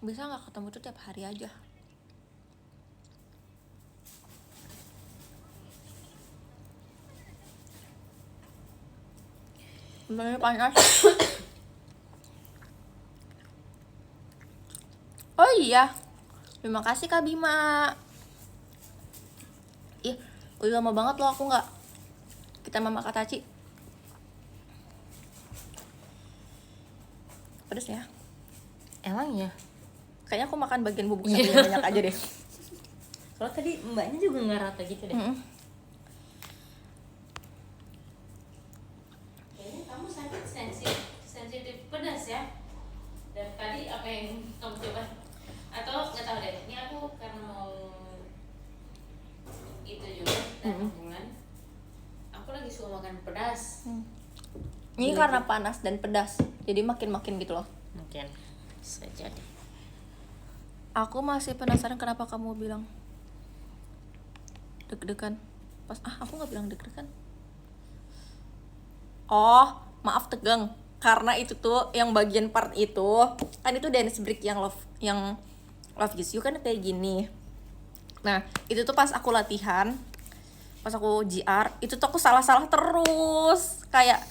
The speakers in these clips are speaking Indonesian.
Bisa nggak ketemu tuh tiap hari aja. Bener panas. Oh iya, terima kasih Kak Bima. Ih, udah lama banget loh aku nggak kita Mama Kataci. Pedes ya? Emang ya? Kayaknya aku makan bagian bubuk sapinya banyak aja deh. Soalnya tadi mbaknya juga nggak rata gitu deh. Kayaknya kamu sakit sensitif pedas ya. Dan tadi apa yang kamu coba? Atau nggak tahu deh. Ini aku karena mau itu juga dan bulan. Aku lagi suka makan pedas. Ini karena panas dan pedas, jadi makin gitu loh. Mungkin saja deh. Aku masih penasaran kenapa kamu bilang deg-degan. Aku nggak bilang deg-degan. Oh, maaf tegang. Karena itu tuh yang bagian part itu kan itu dance break yang love gives you kan kayak gini. Nah, itu tuh pas aku latihan, pas aku GR, itu tuh aku salah-salah terus. Kayak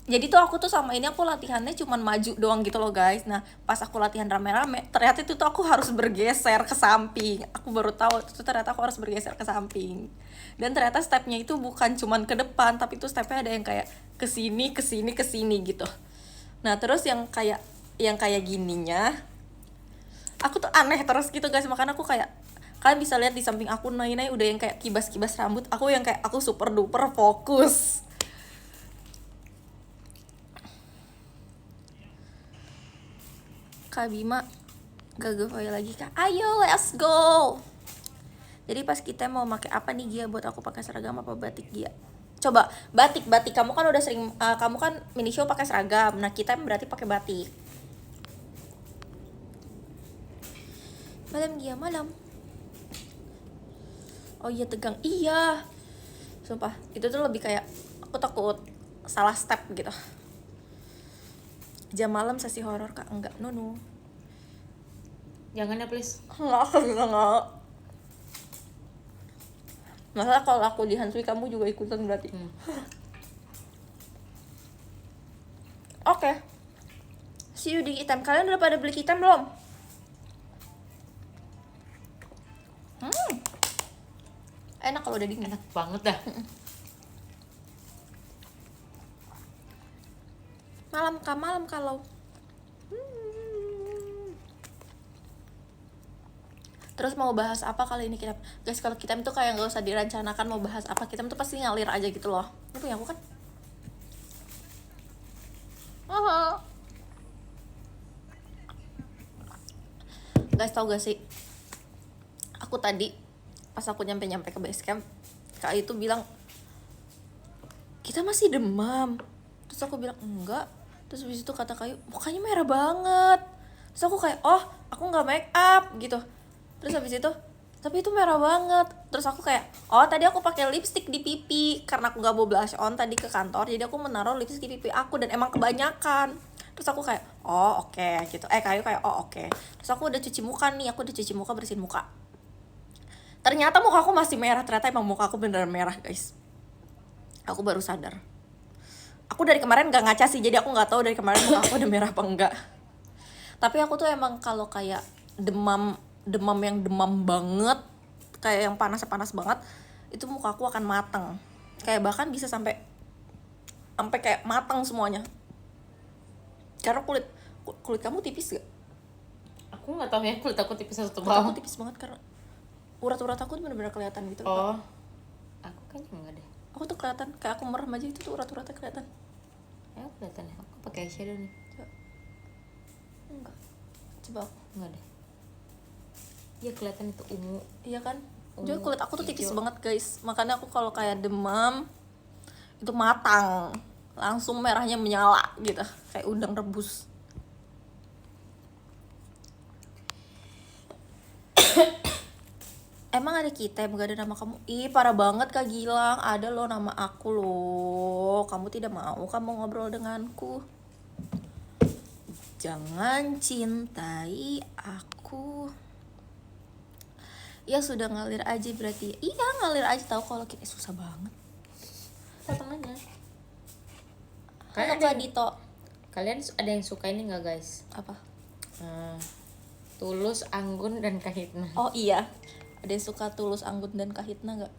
jadi tuh aku tuh sama ini aku latihannya cuman maju doang gitu loh guys. Nah pas aku latihan rame-rame ternyata itu tuh aku harus bergeser ke samping. Aku baru tahu itu ternyata aku harus bergeser ke samping. Dan ternyata stepnya itu bukan cuman ke depan, tapi itu stepnya ada yang kayak ke sini gitu. Nah terus yang kayak gininya aku tuh aneh terus gitu guys. Makanya aku kayak kalian bisa lihat di samping aku Nai udah yang kayak kibas-kibas rambut. Aku yang kayak aku super duper fokus. Kak Bima gak giveaway lagi Kak. Ayo let's go. Jadi pas kita mau pakai apa nih Gia, buat aku pakai seragam apa batik Gia? Coba batik kamu kan udah sering kamu kan mini show pakai seragam. Nah kita berarti pakai batik. Malam Gia malam. Oh iya tegang. Iya. Sumpah itu tuh lebih kayak aku takut salah step gitu. Jam malam sesi horor Kak, enggak, no. Jangan ya please. Enggak. Masalah kalau aku dihantui kamu juga ikutan berarti. Oke. See you di item. Kalian udah pada beli item belum? Enak kalau udah dingin. Enak banget dah. Malam kalau Terus mau bahas apa kali ini kita? Guys, kalau kita tuh kayak nggak usah direncanakan mau bahas apa, kita tuh pasti ngalir aja gitu loh. Ini punya aku kan? Guys, tau gak sih? Aku tadi pas aku nyampe ke base camp, Kak itu bilang kita masih demam. Terus aku bilang enggak. Terus habis itu kata Kayu mukanya merah banget. Terus aku kayak aku nggak make up gitu. Terus habis itu tapi itu merah banget. Terus aku kayak tadi aku pakai lipstick di pipi karena aku nggak mau blush on tadi ke kantor, jadi aku menaruh lipstick di pipi aku dan emang kebanyakan. Terus aku kayak oke gitu. Kayu kayak oke. Terus aku udah cuci muka nih, bersihin muka. Ternyata muka aku masih merah. Ternyata emang muka aku beneran merah guys. Aku baru sadar. Aku dari kemarin gak ngaca sih, jadi aku nggak tahu dari kemarin muka aku udah merah apa enggak. Tapi aku tuh emang kalau kayak demam yang demam banget, kayak yang panas banget, itu muka aku akan mateng. Kayak bahkan bisa sampai kayak mateng semuanya. Karena kulit kamu tipis gak? Aku nggak tahu ya kulit aku tipis atau Kulit tebal. aku tipis banget karena urat-urat aku tuh bener-bener kelihatan gitu. Oh, aku kayaknya enggak deh. Aku tuh kelihatan kayak aku merem aja, itu tuh urat-uratnya kelihatan. Ya kelihatan ya. Aku pakai eyeshadow nih. Enggak. Coba aku. Enggak deh. Iya kelihatan itu ungu. Iya kan? Ungu, Jadi kulit aku tuh tipis hijau. banget guys. Makanya aku kalau kayak demam itu matang, langsung merahnya menyala gitu, kayak udang rebus. Emang ada kita gak ada nama kamu? Ih parah banget Kak Gilang. Ada loh nama aku loh. Kamu tidak mau kamu ngobrol denganku. Jangan cintai aku. Ya sudah ngalir aja berarti. Iya ngalir aja, tahu kalau kita susah banget. Potong aja. Halo Kak Dito. Kalian ada yang suka ini nggak guys? Apa? Tulus, Anggun, dan Kahitna. Oh iya, ada yang suka Tulus, Anggun, dan Kahitna nggak?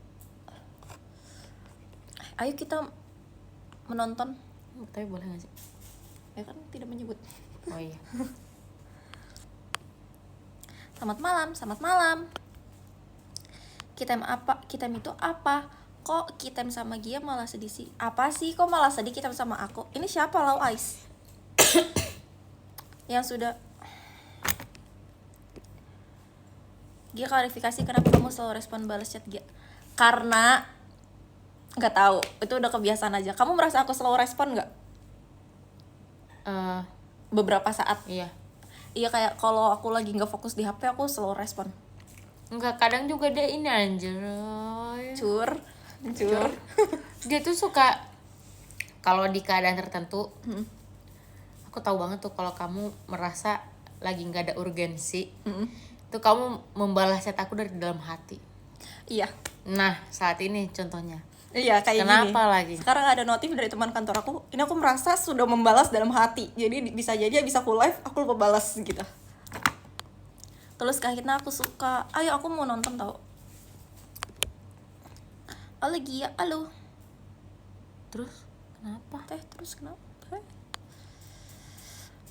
Ayo kita menonton. Tapi boleh nggak sih? Ya kan tidak menyebut. Oh iya. Selamat malam, selamat malam. Kitem apa? Kitem itu apa? Kok Kitem sama Gia malah sedih sih? Apa sih kok malah sedih Kitem sama aku? Ini siapa Lau Ais? Yang sudah Gia klarifikasi kenapa kamu selalu respon balas chat Gia? Karena nggak tahu, itu udah kebiasaan aja. Kamu merasa aku selalu respon nggak? Beberapa saat. Iya. Iya kayak kalau aku lagi nggak fokus di HP aku selalu respon. Enggak, kadang juga dia ini anjir. Cur. Dia tuh suka kalau di keadaan tertentu. Aku tahu banget tuh kalau kamu merasa lagi nggak ada urgensi. Itu kamu membalas chat aku dari dalam hati. Iya. Nah, saat ini contohnya. Iya kayak Kenapa gini. lagi? Sekarang ada notif dari teman kantor aku. Ini aku merasa sudah membalas dalam hati. Jadi bisa jadi bisa aku live, aku lupa balas gitu. Terus Kahitna aku suka. Ayo aku mau nonton tau. Halo Gia, halo. Terus kenapa? Terus kenapa?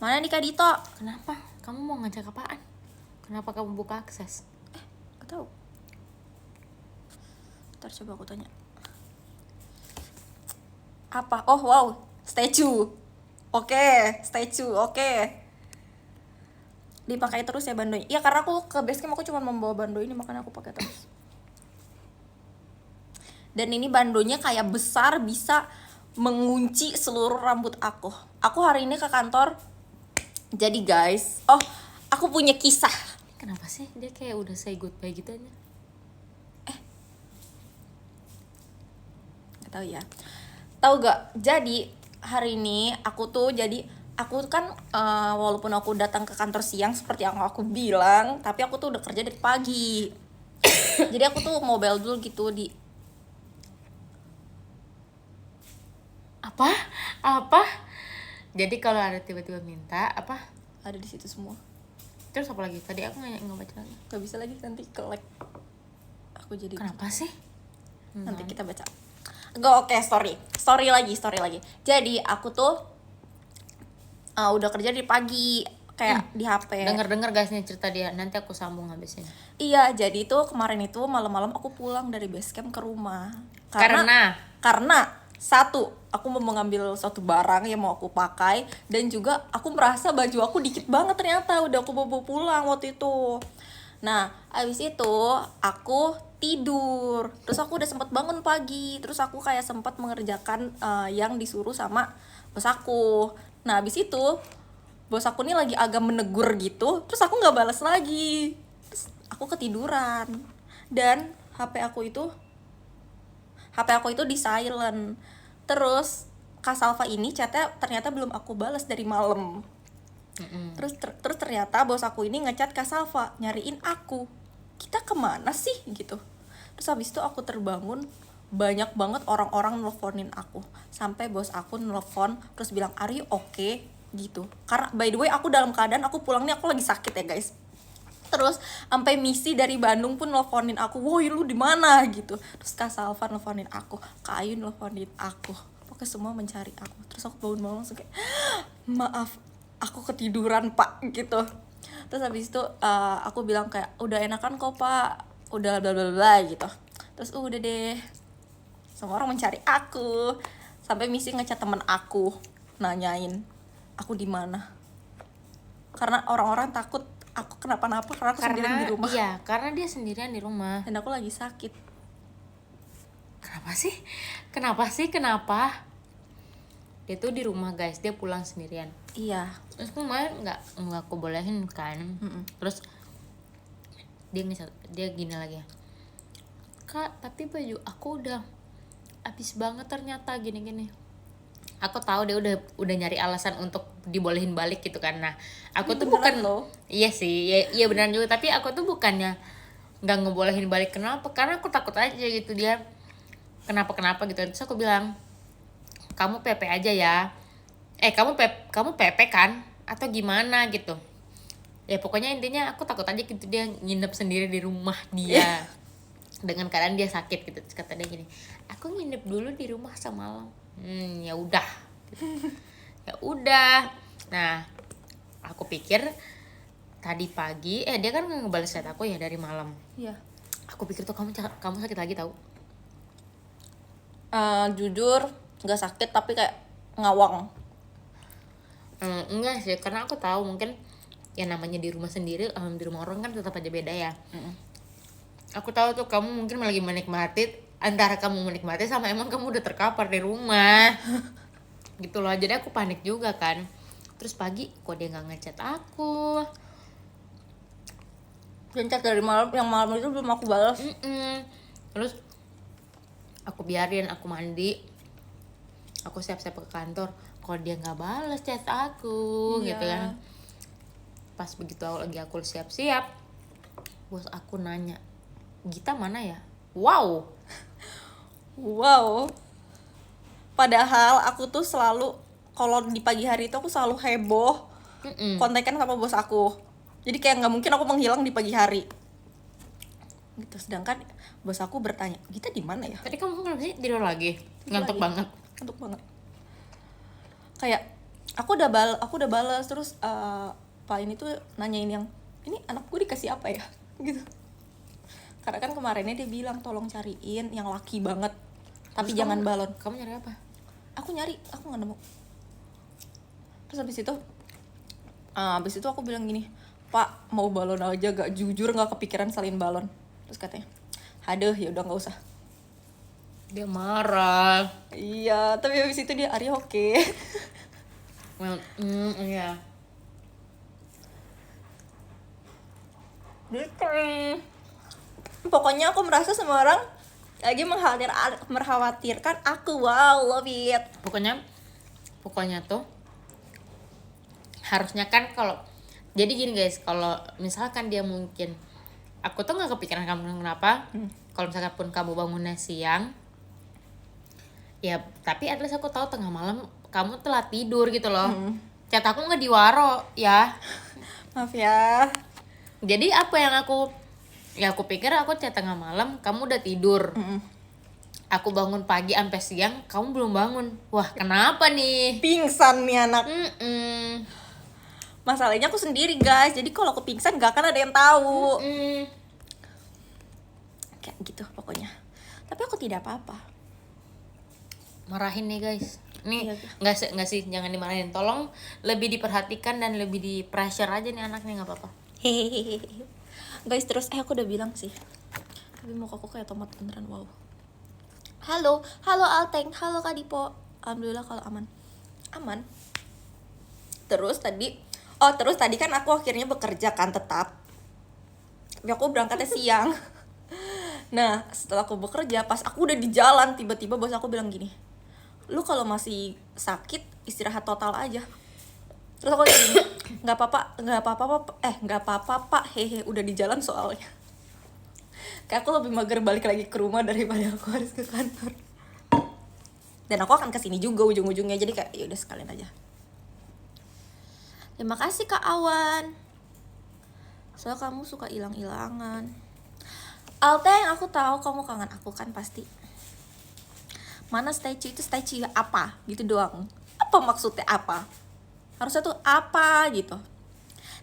Mana nih Kak Dito? Kenapa? Kamu mau ngajak apaan? Kenapa kamu buka akses? Gak tau. Ntar coba aku tanya. Apa? Oh wow, statue. Oke, statue. Oke. Dipakai terus ya bandonya. Iya karena aku ke basecamp aku cuma membawa bando ini, makanya aku pakai terus. Dan ini bandonya kayak besar, bisa mengunci seluruh rambut aku. Aku hari ini ke kantor. Jadi guys, aku punya kisah. Kenapa sih dia kayak udah say goodbye gitu aja? Gak tahu ya. Tahu gak? Jadi hari ini aku kan walaupun aku datang ke kantor siang seperti yang aku bilang, tapi aku tuh udah kerja dari pagi. Jadi aku tuh mobile dulu gitu di apa? Jadi kalau ada tiba-tiba minta apa? ada di situ semua. Terus apa lagi? Tadi aku nggak baca lagi. Gak bisa lagi nanti ke-lag. Aku jadi Kenapa sih? nanti kita baca. Oke, story lagi. Jadi aku tuh udah kerja di pagi kayak di HP. Dengar guys nih cerita dia. Nanti aku sambung habis ini. Iya, jadi itu kemarin itu malam-malam aku pulang dari basecamp ke rumah. Karena satu, aku mau mengambil suatu barang yang mau aku pakai, dan juga aku merasa baju aku dikit banget ternyata udah aku bawa pulang waktu itu. Nah, abis itu aku tidur. Terus aku udah sempet bangun pagi. Terus aku kayak sempat mengerjakan yang disuruh sama bos aku. Nah, abis itu bos aku nih lagi agak menegur gitu. Terus aku nggak balas lagi. Terus aku ketiduran. Dan HP aku itu di silent. Terus Kak Salva ini chatnya ternyata belum aku balas dari malam. Terus ternyata bos aku ini ngechat Kak Salva nyariin aku. Kita kemana sih gitu. Terus habis itu aku terbangun, banyak banget orang-orang nelfonin aku. Sampai bos aku nelfon terus bilang, "Are you okay?" gitu. Karena by the way aku dalam keadaan aku pulang nih aku lagi sakit ya guys. Terus sampai misi dari Bandung pun nelfonin aku, "Woi lu di mana?" gitu. Terus Kak Salva nelfonin aku, Kak Ayu nelfonin aku. Pokoknya semua mencari aku. Terus aku bangun-bangun langsung kayak, "Maaf, aku ketiduran Pak," gitu. Terus habis itu aku bilang kayak, "Udah enakan kok Pak, udah bla bla bla," gitu. Terus udah deh, semua orang mencari aku. Sampai misi ngechat temen aku, nanyain aku di mana. Karena orang-orang takut aku kenapa-napa karena aku sendirian di rumah. Iya, karena dia sendirian di rumah. Dan aku lagi sakit. Kenapa sih? Dia tuh di rumah guys, dia pulang sendirian. Iya. Terus kemarin nggak aku bolehin kan. Terus dia gini lagi, "Kak, tapi baju aku udah habis banget ternyata gini-gini." aku tahu dia udah nyari alasan untuk dibolehin balik gitu kan. Nah aku Ini tuh beneran bukan loh. iya sih iya beneran juga, tapi aku tuh bukannya nggak ngebolehin balik. Kenapa? Karena aku takut aja gitu dia kenapa gitu. Terus aku bilang, kamu PP aja ya, kamu PP kan atau gimana gitu. Ya pokoknya intinya aku takut aja gitu dia nginep sendiri di rumah dia dengan keadaan dia sakit gitu. Terus kata dia gini, aku nginep dulu di rumah semalam. Ya udah ya udah. Nah aku pikir tadi pagi dia kan ngebales chat aku ya dari malam. Iya. Aku pikir tuh kamu sakit lagi tahu. Jujur nggak sakit tapi kayak ngawang. Enggak sih, karena aku tahu mungkin ya namanya di rumah sendiri, di rumah orang kan tetap aja beda ya. Aku tahu tuh kamu mungkin lagi menikmati, antara kamu menikmati sama emang kamu udah terkapar di rumah. Gitu loh, jadi aku panik juga kan. Terus pagi kok dia nggak ngechat aku. Dan chat dari malam, yang malam itu belum aku balas. Terus aku biarin, aku mandi, aku siap-siap ke kantor. Kok dia nggak balas chat aku. Iya. Gitu kan. Pas begitu aku siap-siap, bos aku nanya, Gita mana ya? Wow. Padahal aku tuh selalu, kalau di pagi hari itu aku selalu heboh kontekan sama bos aku. Jadi kayak nggak mungkin aku menghilang di pagi hari. Gitu. Sedangkan bos aku bertanya, Gita di mana ya? Tadi kamu kenapa sih tidur lagi? Ngantuk banget. Ngantuk banget. Kayak aku udah balas terus Pak ini tuh nanyain yang, ini anak gue dikasih apa ya? Gitu. Karena kan kemarinnya dia bilang tolong cariin yang laki banget, tapi Terus jangan balon. Kamu nyari apa? Aku nyari, aku nggak nemu. Terus habis itu aku bilang gini, Pak mau balon aja, gak jujur nggak kepikiran salin balon. Terus katanya, aduh ya udah nggak usah. Dia marah. Iya, tapi habis itu dia Arya oke. Well, iya. Gitu. Pokoknya aku merasa semua orang lagi mengkhawatirkan aku. Wow, love it. Pokoknya tuh harusnya kan kalau jadi gini guys, kalau misalkan dia mungkin aku tuh nggak kepikiran kamu kenapa. Kalau misalkan pun kamu bangunnya siang, ya tapi at least aku tahu tengah malam kamu telah tidur gitu loh. Chat aku nggak diwaro ya. Maaf ya. Jadi apa yang aku pikir aku chat tengah malam kamu udah tidur. Aku bangun pagi sampai siang kamu belum bangun. Wah kenapa nih? Pingsan nih anak. Masalahnya aku sendiri guys, jadi kalau aku pingsan gak akan ada yang tahu. Kayak gitu pokoknya. Tapi aku tidak apa-apa. Marahin nih guys. Nih Iya. nggak sih jangan dimarahin. Tolong lebih diperhatikan dan lebih di pressure aja nih anaknya, nggak apa-apa. Hehehe. Guys terus aku udah bilang sih. Tapi muka aku kayak tomat beneran, wow. Halo Alteng, halo Kak Dipo. Alhamdulillah kalau aman. Terus tadi kan aku akhirnya bekerja kan tetap. Tapi aku berangkatnya siang. Nah setelah aku bekerja, pas aku udah di jalan, tiba-tiba bos aku bilang gini, lu kalau masih sakit istirahat total aja. Terus aku kayak gini, nggak apa-apa pak, hehe, udah di jalan soalnya. Kayak aku lebih mager balik lagi ke rumah daripada aku harus ke kantor. Dan aku akan kesini juga ujung-ujungnya, jadi kayak ya udah sekalian aja. Terima kasih Kak Awan. Soalnya kamu suka hilang-hilangan. Alteng, aku tahu kamu kangen aku kan pasti. Mana statue itu statue apa? Gitu doang. Apa maksudnya apa? Harusnya tuh apa gitu.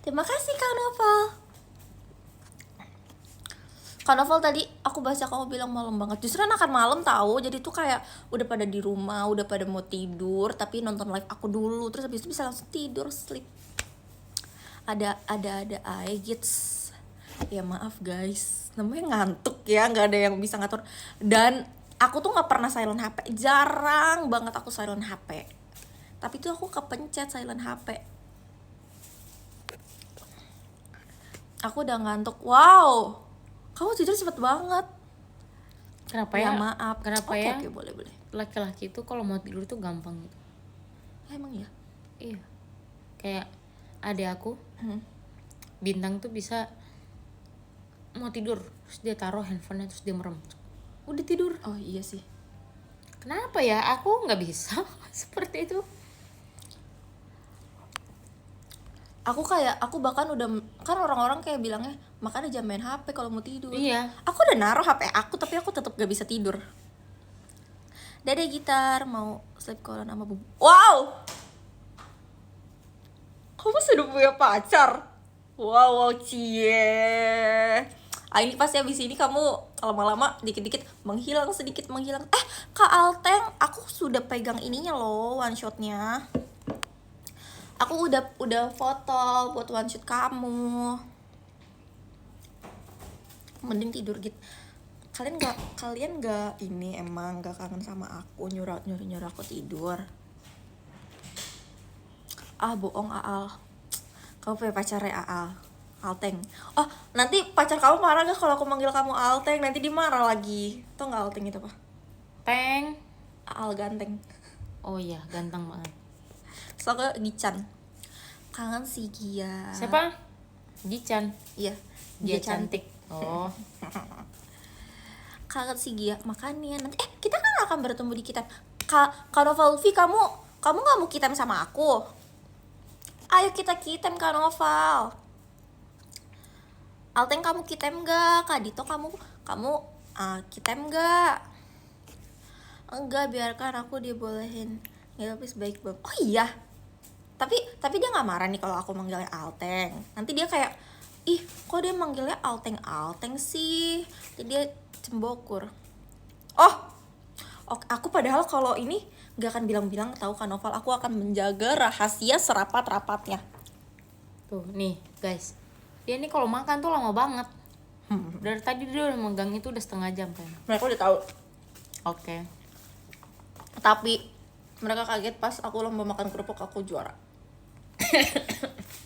Terima kasih Kak Novel. Kak Novel tadi aku baca kamu bilang malam banget. Justru akan malam tahu. Jadi tuh kayak udah pada di rumah, udah pada mau tidur, tapi nonton live aku dulu. Terus habis itu bisa langsung tidur, sleep. Ada gits. Ya maaf guys, namanya ngantuk ya, nggak ada yang bisa ngatur. Dan aku tuh nggak pernah silent HP, jarang banget aku silent HP. Tapi tuh aku kepencet silent HP. Aku udah ngantuk. Wow, kamu tidur cepet banget. Kenapa Ya ya? maaf. Kenapa Oke, ya? Oke, boleh. Laki-laki itu kalau mau tidur tuh gampang gitu. Emang ya? Iya. Kayak adek aku, Hmm. Bintang tuh bisa mau tidur terus dia taruh handphonenya terus dia merem. Udah tidur. Oh iya sih. Kenapa ya? Aku nggak bisa seperti itu. Aku bahkan udah, kan orang-orang kayak bilangnya makanya jangan main HP kalau mau tidur. Iya. Aku udah naruh HP aku tapi aku tetap gak bisa tidur. Dadah gitar, mau sleep callan sama Bum. Wow. Kamu sudah punya pacar? Wow, cie. Ini pasti abis ini kamu lama-lama dikit-dikit menghilang, sedikit menghilang. Kak Alteng, aku sudah pegang ininya loh, one shotnya. Aku udah foto buat one shot kamu. Mending tidur gitu. Kalian nggak ini emang nggak kangen sama aku, nyuruh aku tidur? Bohong Aal. Kamu punya pacar ya Aal? Alteng. Oh, nanti pacar kamu marah gak kalau aku manggil kamu Alteng? Nanti dia marah lagi. Tau gak Alteng itu apa? Teng. Aal ganteng. Oh iya, ganteng banget. Soalnya Gican. Kangen si Gia. Siapa? Gican. Iya, Dia cantik. Oh. Kangen si Gia. Makanya nanti kita kan akan bertemu di Kitam. Kak Nova Lutfi, kamu gak mau Kitam sama aku? Ayo kita Kitam Kak Noval. Alteng kamu Kitam gak? Kak Dito kamu Kitam gak? Enggak, biarkan aku dibolehin. Ya tapi baik banget. Oh iya. Tapi dia nggak marah nih kalau aku manggilnya Alteng. Nanti dia kayak, ih kok dia manggilnya Alteng sih. Jadi dia cembokur. Oh, aku padahal kalau ini nggak akan bilang-bilang tahu kan Noval. Aku akan menjaga rahasia serapat-rapatnya. Tuh, nih guys. Dia nih kalau makan tuh lama banget. Dari tadi dia udah megang itu udah setengah jam kan. Mereka udah tahu. Oke. Tapi mereka kaget pas aku lomba makan kerupuk, aku juara.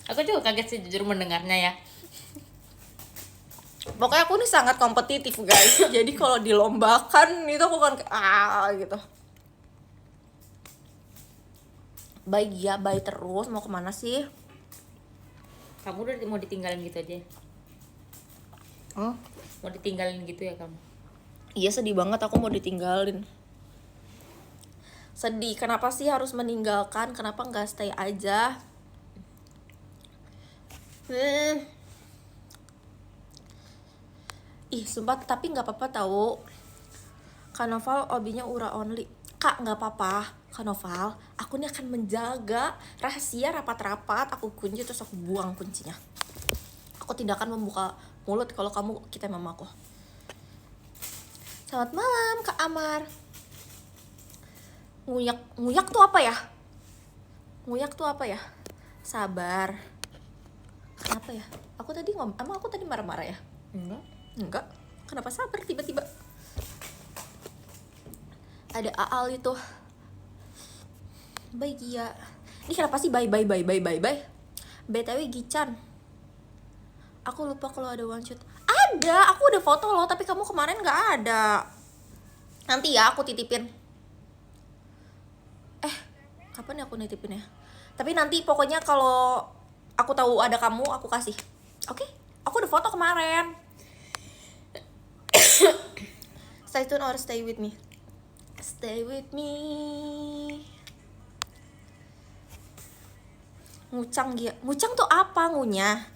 Aku juga kaget sih jujur mendengarnya ya. Pokoknya aku nih sangat kompetitif guys. Jadi kalau dilombakan itu aku kan gitu. Bye Gia, bye terus. Mau kemana sih? Kamu udah mau ditinggalin gitu aja. Mau ditinggalin gitu ya kamu? Iya, sedih banget aku mau ditinggalin. Sedih, kenapa sih harus meninggalkan? Kenapa nggak stay aja? Sumpah, tapi nggak apa-apa tahu. Kak Noval hobinya ura only. Kak, nggak apa-apa. Kak Noval, aku nih akan menjaga rahasia rapat-rapat. Aku kunci terus aku buang kuncinya. Aku tidak akan membuka mulut kalau kamu kita mamaku. Selamat malam Kak Amar. Nguyak tuh apa ya? Nguyak tuh apa ya? Sabar. Kenapa ya? Emang aku tadi marah-marah ya? Enggak. Kenapa sabar tiba-tiba? Ada Aal itu. Bye Gia. Ini kenapa sih bye? BTW Gican. Aku lupa kalau ada one shot. Ada, aku udah foto loh, tapi kamu kemarin nggak ada. Nanti ya aku titipin. Kapan ya aku nitipin ya? Tapi nanti pokoknya kalau aku tahu ada kamu, aku kasih. Oke? Aku udah foto kemarin. Stay tune or stay with me. Stay with me. Ngucang Gia. Ngucang tuh apa ngunyah?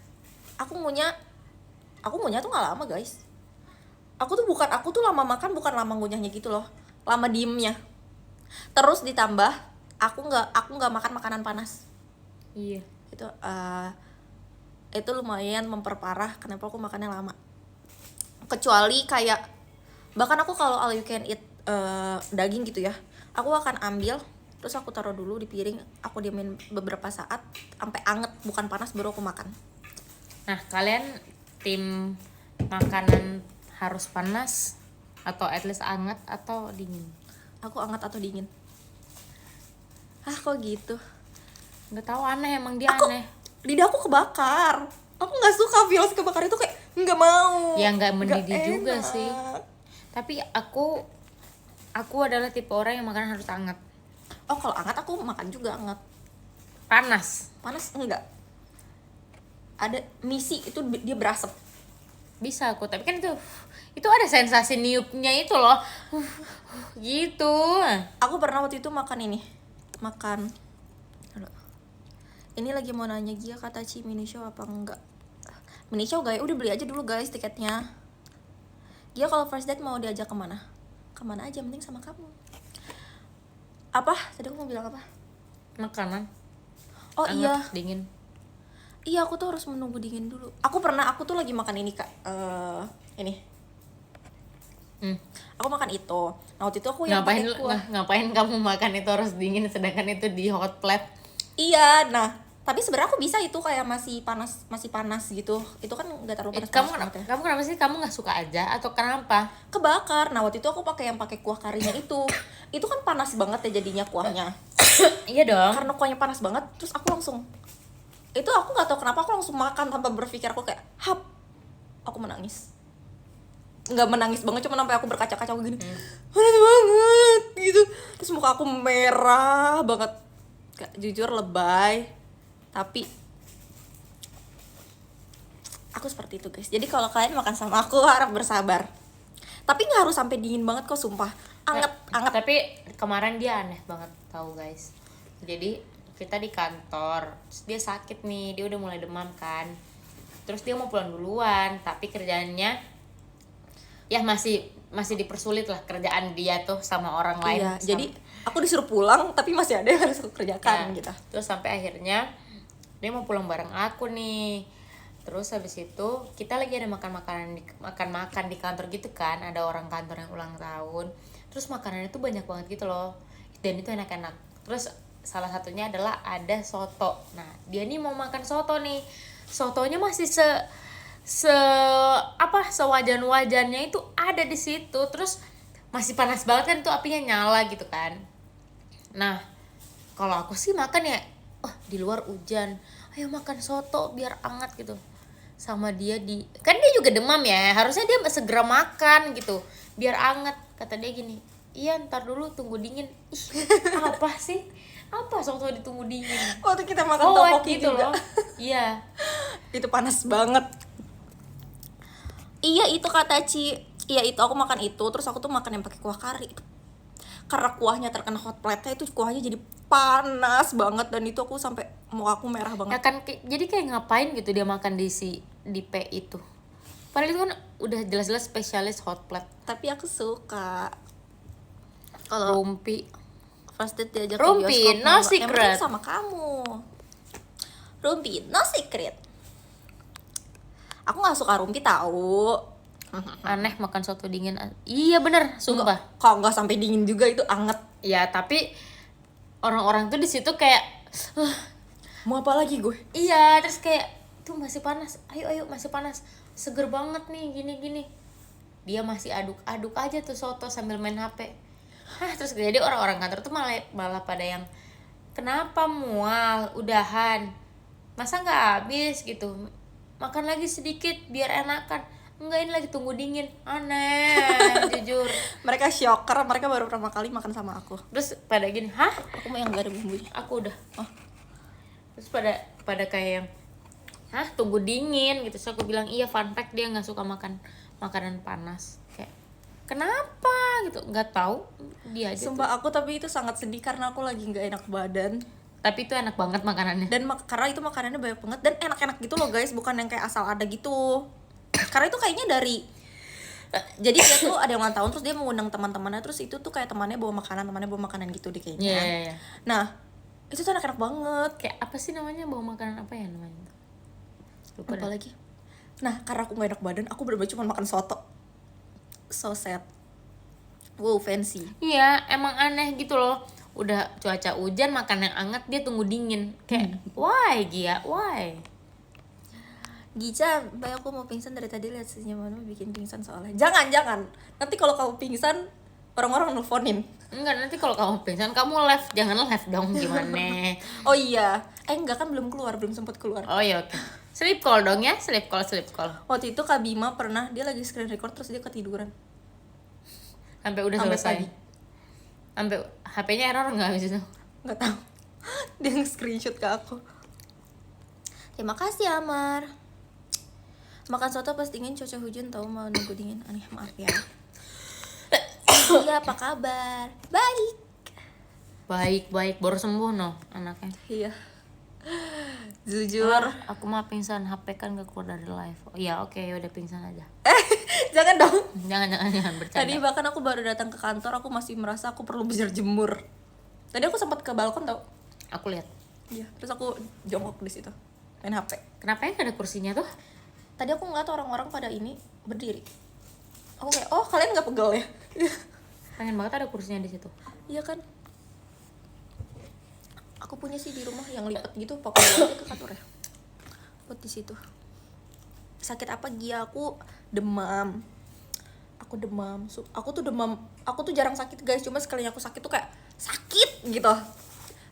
Aku ngunyah tuh gak lama guys. Aku tuh lama makan bukan lama ngunyahnya gitu loh. Lama diemnya. Terus ditambah aku nggak makan makanan panas. Iya. Itu lumayan memperparah kenapa aku makannya lama. Kecuali kayak bahkan aku kalau all you can eat daging gitu ya, aku akan ambil terus aku taruh dulu di piring, aku diamin beberapa saat sampai anget bukan panas baru aku makan. Nah, kalian tim makanan harus panas atau at least anget atau dingin? Aku anget atau dingin. Kok gitu? Nggak tahu, aneh emang dia aneh. Lidahku kebakar. Aku nggak suka feels kebakar itu, kayak nggak mau. Ya nggak mendidih juga sih. Tapi aku adalah tipe orang yang makanan harus hangat. Oh kalau anget aku makan juga anget. Panas Panas enggak. Ada misi itu dia berasap. bisa aku, tapi kan itu ada sensasi niupnya itu loh. Gitu. Aku pernah waktu itu makan ini. Makan. Aduh. Ini lagi mau nanya Gia kata Ci mini show apa enggak? Mini show guys, udah beli aja dulu guys tiketnya. Gia kalau first date mau diajak kemana? Kemana aja, mending sama kamu. Apa? Tadi aku mau bilang apa? Makanan Oh anget, iya. dingin. Iya aku tuh harus menunggu dingin dulu. Aku tuh lagi makan ini kak. Ini. Aku makan itu. Nah waktu itu aku yang Ngapain pakai kuah. ngapain kamu makan itu harus dingin sedangkan itu di hot plate? Iya, nah tapi sebenarnya aku bisa itu kayak masih panas gitu. Itu kan nggak terlalu panas. Kamu kenapa sih, kamu nggak suka aja atau kenapa? Kebakar. Nah waktu itu aku pakai yang pakai kuah karinya itu. Itu kan panas banget ya jadinya kuahnya. Iya dong. Karena kuahnya panas banget, terus aku langsung itu aku nggak tahu kenapa aku langsung makan tanpa berpikir, aku kayak hap, aku menangis. Nggak menangis banget, cuma sampai aku berkaca-kaca gini, panas banget gitu, terus muka aku merah banget. Kayak, jujur lebay, tapi aku seperti itu guys. Jadi kalau kalian makan sama aku harap bersabar, tapi nggak harus sampai dingin banget kok, sumpah. Anget. Tapi kemarin dia aneh banget tahu guys. Jadi kita di kantor, terus dia sakit nih, dia udah mulai demam kan. Terus dia mau pulang duluan, tapi kerjaannya ya masih dipersulit lah kerjaan dia tuh sama orang lain. Iya, jadi aku disuruh pulang tapi masih ada yang harus aku kerjakan gitu. Terus sampai akhirnya dia mau pulang bareng aku nih. Terus habis itu kita lagi ada makan di kantor gitu kan, ada orang kantor yang ulang tahun. Terus makanannya tuh banyak banget gitu loh, dan itu enak-enak. Terus salah satunya adalah ada soto. Nah dia nih mau makan soto nih, sotonya masih sewajan-wajannya itu ada di situ. Terus masih panas banget kan tuh, apinya nyala gitu kan. Nah kalau aku sih makan ya, di luar hujan, ayo makan soto biar anget gitu. Sama dia kan dia juga demam ya, harusnya dia segera makan gitu biar anget. Kata dia gini, iya ntar dulu tunggu dingin. Ih, apa sih, apa soto ditunggu dingin? Waktu kita makan topoki gitu juga loh. Iya. itu panas banget. Iya itu kata Ci. Iya itu aku makan itu, terus aku tuh makan yang pakai kuah kari itu. Karena kuahnya terkena hot plate-nya, itu kuahnya jadi panas banget, dan itu aku sampai muka aku merah banget. Ya kan, jadi kayak ngapain gitu dia makan di P itu. Padahal itu kan udah jelas-jelas spesialis hot plate. Tapi aku suka kalau Rumpi. first date diajak ke Rumpi, bioskop, no yang secret. penting sama kamu. Rumpi, no secret. Aku nggak suka rumpi tahu. Aneh makan soto dingin. Iya bener, sumpah. Kalau nggak sampai dingin juga itu anget. Ya tapi orang-orang tuh di situ kayak Mau apa lagi gue? iya, terus kayak tuh masih panas, ayo masih panas, seger banget nih gini. Dia masih aduk-aduk aja tuh soto sambil main HP. Terus jadi orang-orang kantor tuh malah pada yang kenapa mual, udahan, masa nggak habis gitu, makan lagi sedikit biar enakan. Enggak, ini lagi tunggu dingin. Aneh. Jujur Mereka shock karena mereka baru pertama kali makan sama aku. terus pada gini, hah, Aku mau yang gak ada bumbunya. aku udah terus pada kayak yang hah, tunggu dingin gitu. So aku bilang iya, fun fact, dia nggak suka makan makanan panas. Kayak kenapa gitu, nggak tahu dia aja. Sumpah aku tapi itu sangat sedih karena aku lagi nggak enak badan. Tapi itu enak banget makanannya. Dan karena itu makanannya banyak banget dan enak-enak gitu loh guys, bukan yang kayak asal ada gitu. Karena itu kayaknya dari jadi dia tuh ada yang ulang tahun, terus dia mengundang teman-temannya, terus itu tuh kayak temannya bawa makanan gitu deh kayaknya. Iya. Nah itu tuh enak-enak banget. Kayak apa sih namanya, bawa makanan apa ya namanya? Lupa Apa dah. lagi? Nah karena aku gak enak badan, aku bener-bener cuma makan soto. So sad. Wow, fancy. Iya, emang aneh gitu loh. Udah cuaca hujan, makan yang anget, dia tunggu dingin. Kayak why Gia, why? Gica, Mbak aku mau pingsan dari tadi, lihat senyumanmu bikin pingsan soalnya. Jangan. Nanti kalau kamu pingsan, orang-orang nelfonin. Enggak, nanti kalau kamu pingsan kamu live, jangan live dong, gimana? Oh iya, enggak kan belum sempat keluar. Oh iya, oke. Sleep call dong ya, sleep call. Waktu itu Kak Bima pernah, dia lagi screen record terus dia ketiduran. Sampai udah Sampai selesai. pagi. Sampai HP-nya error nggak habis itu? nggak tahu. Dia nge-screenshot ke aku. Terima kasih Amar. Makan soto pas dingin cuaca hujan, tahu mau nunggu dingin. Aneh, maaf ya. Iya, apa kabar? Baik. Baik baru sembuh no anaknya. Iya. Jujur. Aku mah pingsan, HP kan gak keluar dari live. Oh iya, oke, udah pingsan aja. Jangan dong. Jangan bercanda. Tadi bahkan aku baru datang ke kantor, aku masih merasa aku perlu berjemur. Tadi aku sempat ke balkon tau. Aku lihat. Iya, terus aku jongkok di situ main HP. Kenapa ya gak ada kursinya tuh? Tadi aku ngeliat orang-orang pada ini berdiri. Aku kayak, oh kalian nggak pegel ya? Pengen banget ada kursinya di situ. Iya kan? Aku punya sih di rumah yang lipat gitu, pakai aja ke kantor ya. Buat di situ. Sakit apa Gia? Aku demam. Aku tuh demam. Aku tuh jarang sakit guys, cuma sekalinya aku sakit tuh kayak sakit gitu.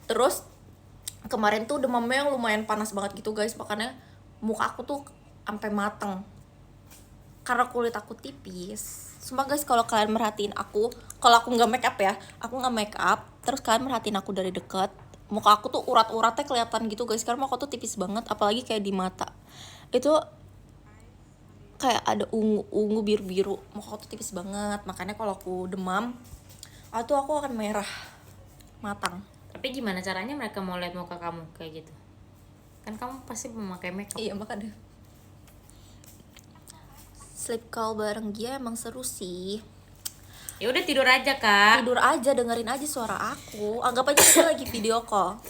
Terus kemarin tuh demamnya yang lumayan panas banget gitu guys, makanya muka aku tuh sampai mateng. Karena kulit aku tipis. Sumpah guys, kalau kalian merhatiin aku, kalau aku nggak make up ya, aku nggak make up, terus kalian merhatiin aku dari dekat, muka aku tuh urat-uratnya kelihatan gitu guys, karena muka aku tuh tipis banget, apalagi kayak di mata. Itu kayak ada ungu biru-biru, muka aku tuh tipis banget, makanya kalau aku demam, aku akan merah, matang. Tapi gimana caranya mereka mau lihat muka kamu kayak gitu? Kan kamu pasti memakai makeup. Iya makanya. Sleep call bareng Gia emang seru sih. Ya udah tidur aja kak. Tidur aja, dengerin aja suara aku. Anggap aja kita lagi video call.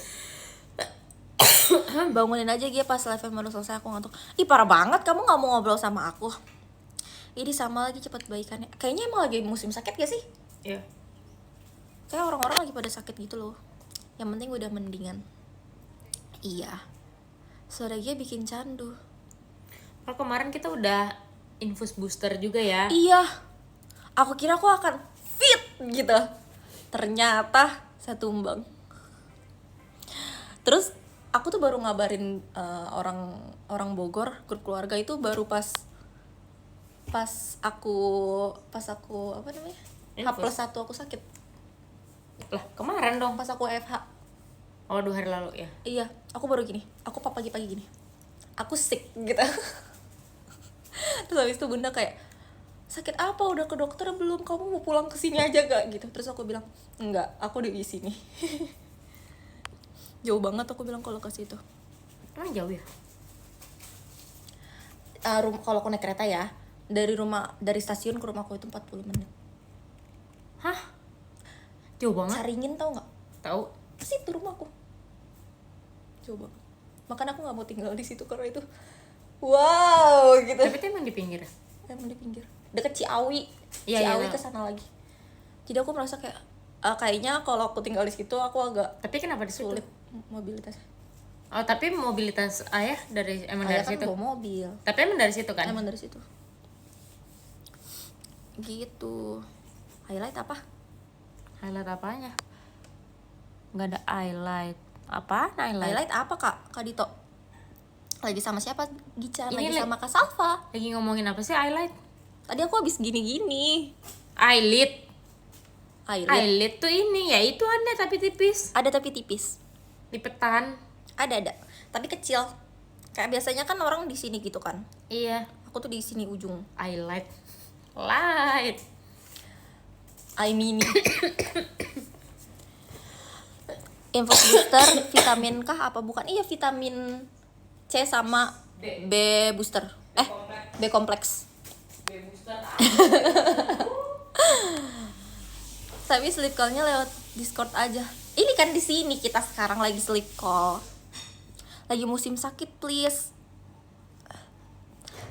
Bangunin aja Gia pas live baru selesai, aku ngantuk. Ih parah banget, kamu nggak mau ngobrol sama aku. Ini sama lagi cepat baikannya. Kayaknya emang lagi musim sakit gak sih? Iya. Kayak orang-orang lagi pada sakit gitu loh. Yang penting udah mendingan. Iya. Suara Gia bikin candu. Kalau kemarin kita udah infus booster juga ya. Iya. Aku kira aku akan fit gitu. Ternyata saya tumbang. Terus aku tuh baru ngabarin orang Bogor, grup keluarga itu baru pas aku apa namanya? H+1 aku sakit. Lah kemarin dong. Pas aku FH. Oh 2 hari lalu ya. Iya, aku baru gini. Aku pagi-pagi gini. Aku sick gitu. Terus habis itu bunda kayak, sakit apa, udah ke dokter belum, kamu mau pulang ke sini aja gak gitu. Terus aku bilang enggak, aku di sini. Jauh banget aku bilang kalau ke situ. Emang jauh ya? Kalau aku naik kereta ya, dari stasiun ke rumahku itu 40 menit. Hah? Jauh banget. Caringin tau nggak? Tahu. Ke situ rumahku. Jauh banget. Makanya aku nggak mau tinggal di situ karena itu wow gitu. Tapi itu emang di pinggir ya? Emang di pinggir, deket Ciawi. Iya, Ciawi iya. ke sana lagi. Jadi aku merasa kayak kayaknya kalau aku tinggal di situ aku agak Tapi kenapa di situ? sulit mobilitasnya. Oh tapi mobilitas ayah emang Ayah dari kan situ. bawa mobil. Tapi emang dari situ kan? Emang dari situ. Gitu. Highlight apa? Highlight apanya? Nggak ada highlight. Apa? Highlight apa Kak Dito? Lagi sama siapa? Gican, Ini lagi sama Kak Salva. Lagi ngomongin apa sih highlight? Tadi aku habis gini-gini. Eyelid. Highlight. Eyelid tuh ini ya itu ada tapi tipis. Ada tapi tipis. Lipetan. Ada. Tapi kecil. Kayak biasanya kan orang di sini gitu kan. Iya. Aku tuh di sini ujung. Highlight. Light. Eye mini. Infus booster vitamin kah apa bukan? Iya vitamin C sama B booster. B kompleks. Tapi sleep call-nya lewat Discord aja. Ini kan di sini kita sekarang lagi sleep call. Lagi musim sakit please.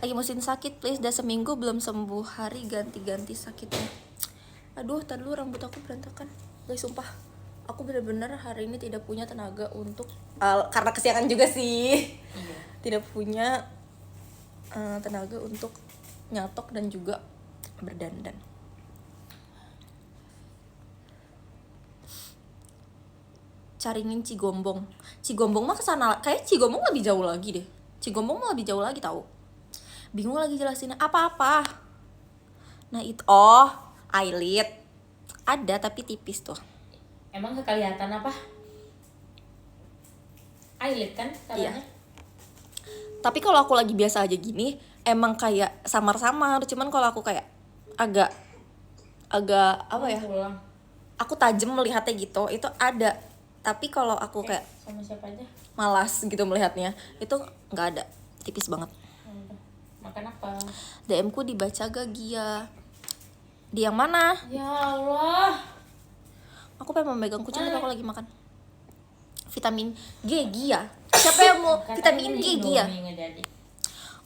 Udah seminggu belum sembuh, hari ganti-ganti sakitnya. Aduh, tadi dulu rambut aku berantakan. Guys, sumpah. Aku benar-benar hari ini tidak punya tenaga untuk karena kesiangan juga sih. Iya. Tidak punya tenaga untuk nyatok dan juga berdandan. Caringin Cigombong mah kesana, kayak Cigombong lebih jauh lagi deh. Cigombong mah lebih jauh lagi tahu. Bingung lagi jelasinnya apa-apa. Nah itu eyelid ada tapi tipis tuh. Emang kelihatan apa? eyelid kan katanya. Tapi kalau aku lagi biasa aja gini emang kayak samar-samar, cuman kalau aku kayak agak apa ya, Pulang aku tajam melihatnya gitu itu ada. Tapi kalau aku kayak sama siapa aja? malas gitu melihatnya itu nggak ada, tipis banget. Udah. Makan apa? DM ku dibaca gak Gia? Di yang mana? Ya Allah. Aku pengen memegang kucing tapi aku lagi makan. Vitamin G Gia. Siapa yang mau vitamin G Gia?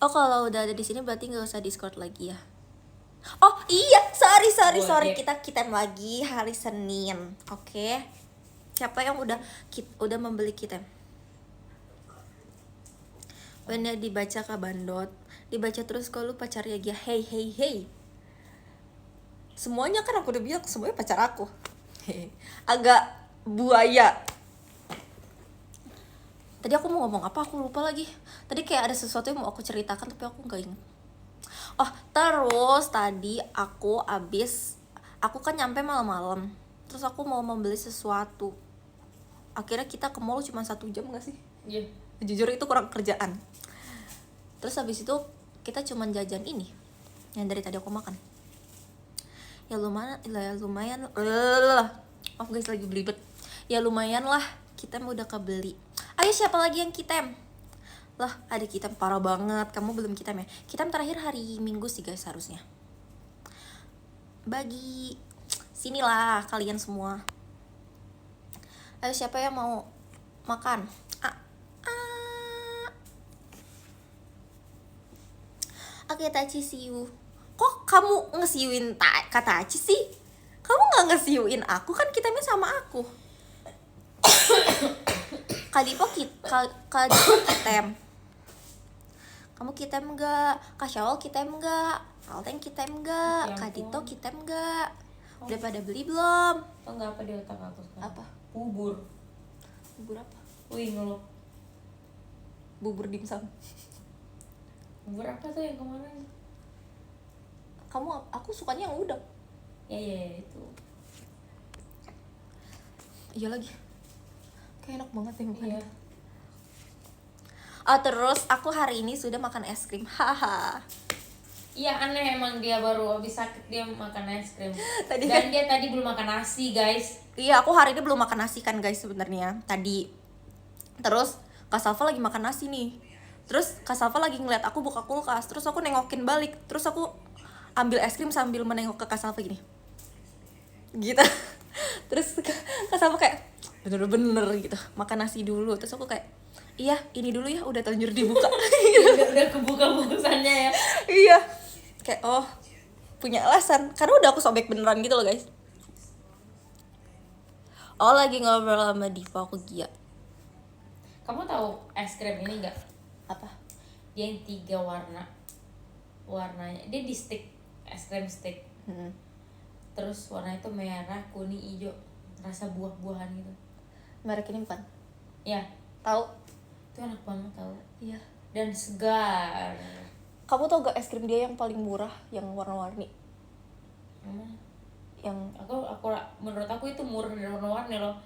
Oh kalau udah ada di sini berarti nggak usah Discord lagi ya. Oh iya, sorry kita lagi hari Senin, oke? Siapa yang udah membeli kita? Bener dibaca Kak Bandot, dibaca terus kalau lu pacarnya Gia. Hey. Semuanya kan aku udah bilang semuanya pacar aku. Agak buaya. Tadi aku mau ngomong apa, aku lupa lagi. Tadi kayak ada sesuatu yang mau aku ceritakan tapi aku nggak ingat. Oh terus tadi aku kan nyampe malam-malam. Terus aku mau membeli sesuatu. Akhirnya kita ke mall cuma 1 jam gak sih? Iya. Jujur itu kurang kerjaan. Terus habis itu kita cuma jajan ini yang dari tadi aku makan. Ya lumayan. Maaf guys lagi belibet. Ya lumayan lah, kita udah kebeli. Ayo siapa lagi yang kitem? Lah ada kitem parah banget. Kamu belum kitem ya? Kitem terakhir hari Minggu sih guys harusnya. Bagi sinilah kalian semua. Ayo siapa yang mau makan? Oke Tachi see you. Kok kamu ngesiuin kata Tachi sih? Kamu nggak ngesiuin aku kan kitemnya sama aku. Kadipo kitem. Kamu kitem enggak? Kak Syawal kitem enggak? Alteng kitem enggak? Kak Dito kitem enggak? Udah pada beli belum? Tau nggak apa di otak aku sekarang? Apa? Bubur. Bubur apa? Wih ngeluh. Bubur dimsum. Bubur apa tuh yang kemarin? Aku sukanya yang udang. Ya itu. Iya lagi. Kayak enak banget yang Iya. Oh terus aku hari ini sudah makan es krim. Haha. Iya aneh emang dia baru habis sakit dia makan es krim. Tadi Dan dia tadi belum makan nasi guys. Iya aku hari ini belum makan nasi kan guys sebenarnya tadi. Terus Kak Salva lagi makan nasi nih. Terus Kak Salva lagi ngeliat aku buka kulkas. Terus aku nengokin balik. Terus aku ambil es krim sambil menengok ke Kak Salva gini. Gitu. Terus Kak Salva kayak bener-bener gitu makan nasi dulu. Terus aku kayak iya ini dulu ya udah terlanjur dibuka. udah kebuka bungkusannya ya. Iya kayak oh punya alasan karena udah aku sobek beneran gitu loh guys. Oh lagi ngobrol sama Diva aku Gia. Kamu tahu es krim ini nggak? Apa? Dia yang 3 warna. Warnanya dia di stick, es krim stick. Terus warna itu merah, kuning, hijau. Rasa buah-buahan gitu. Merek ini bukan? Ya, Tahu? itu enak banget tau. Iya. Dan segar. Kamu tau gak es krim dia yang paling murah yang warna-warni? Yang Aku menurut aku itu murah dan warna-warni loh.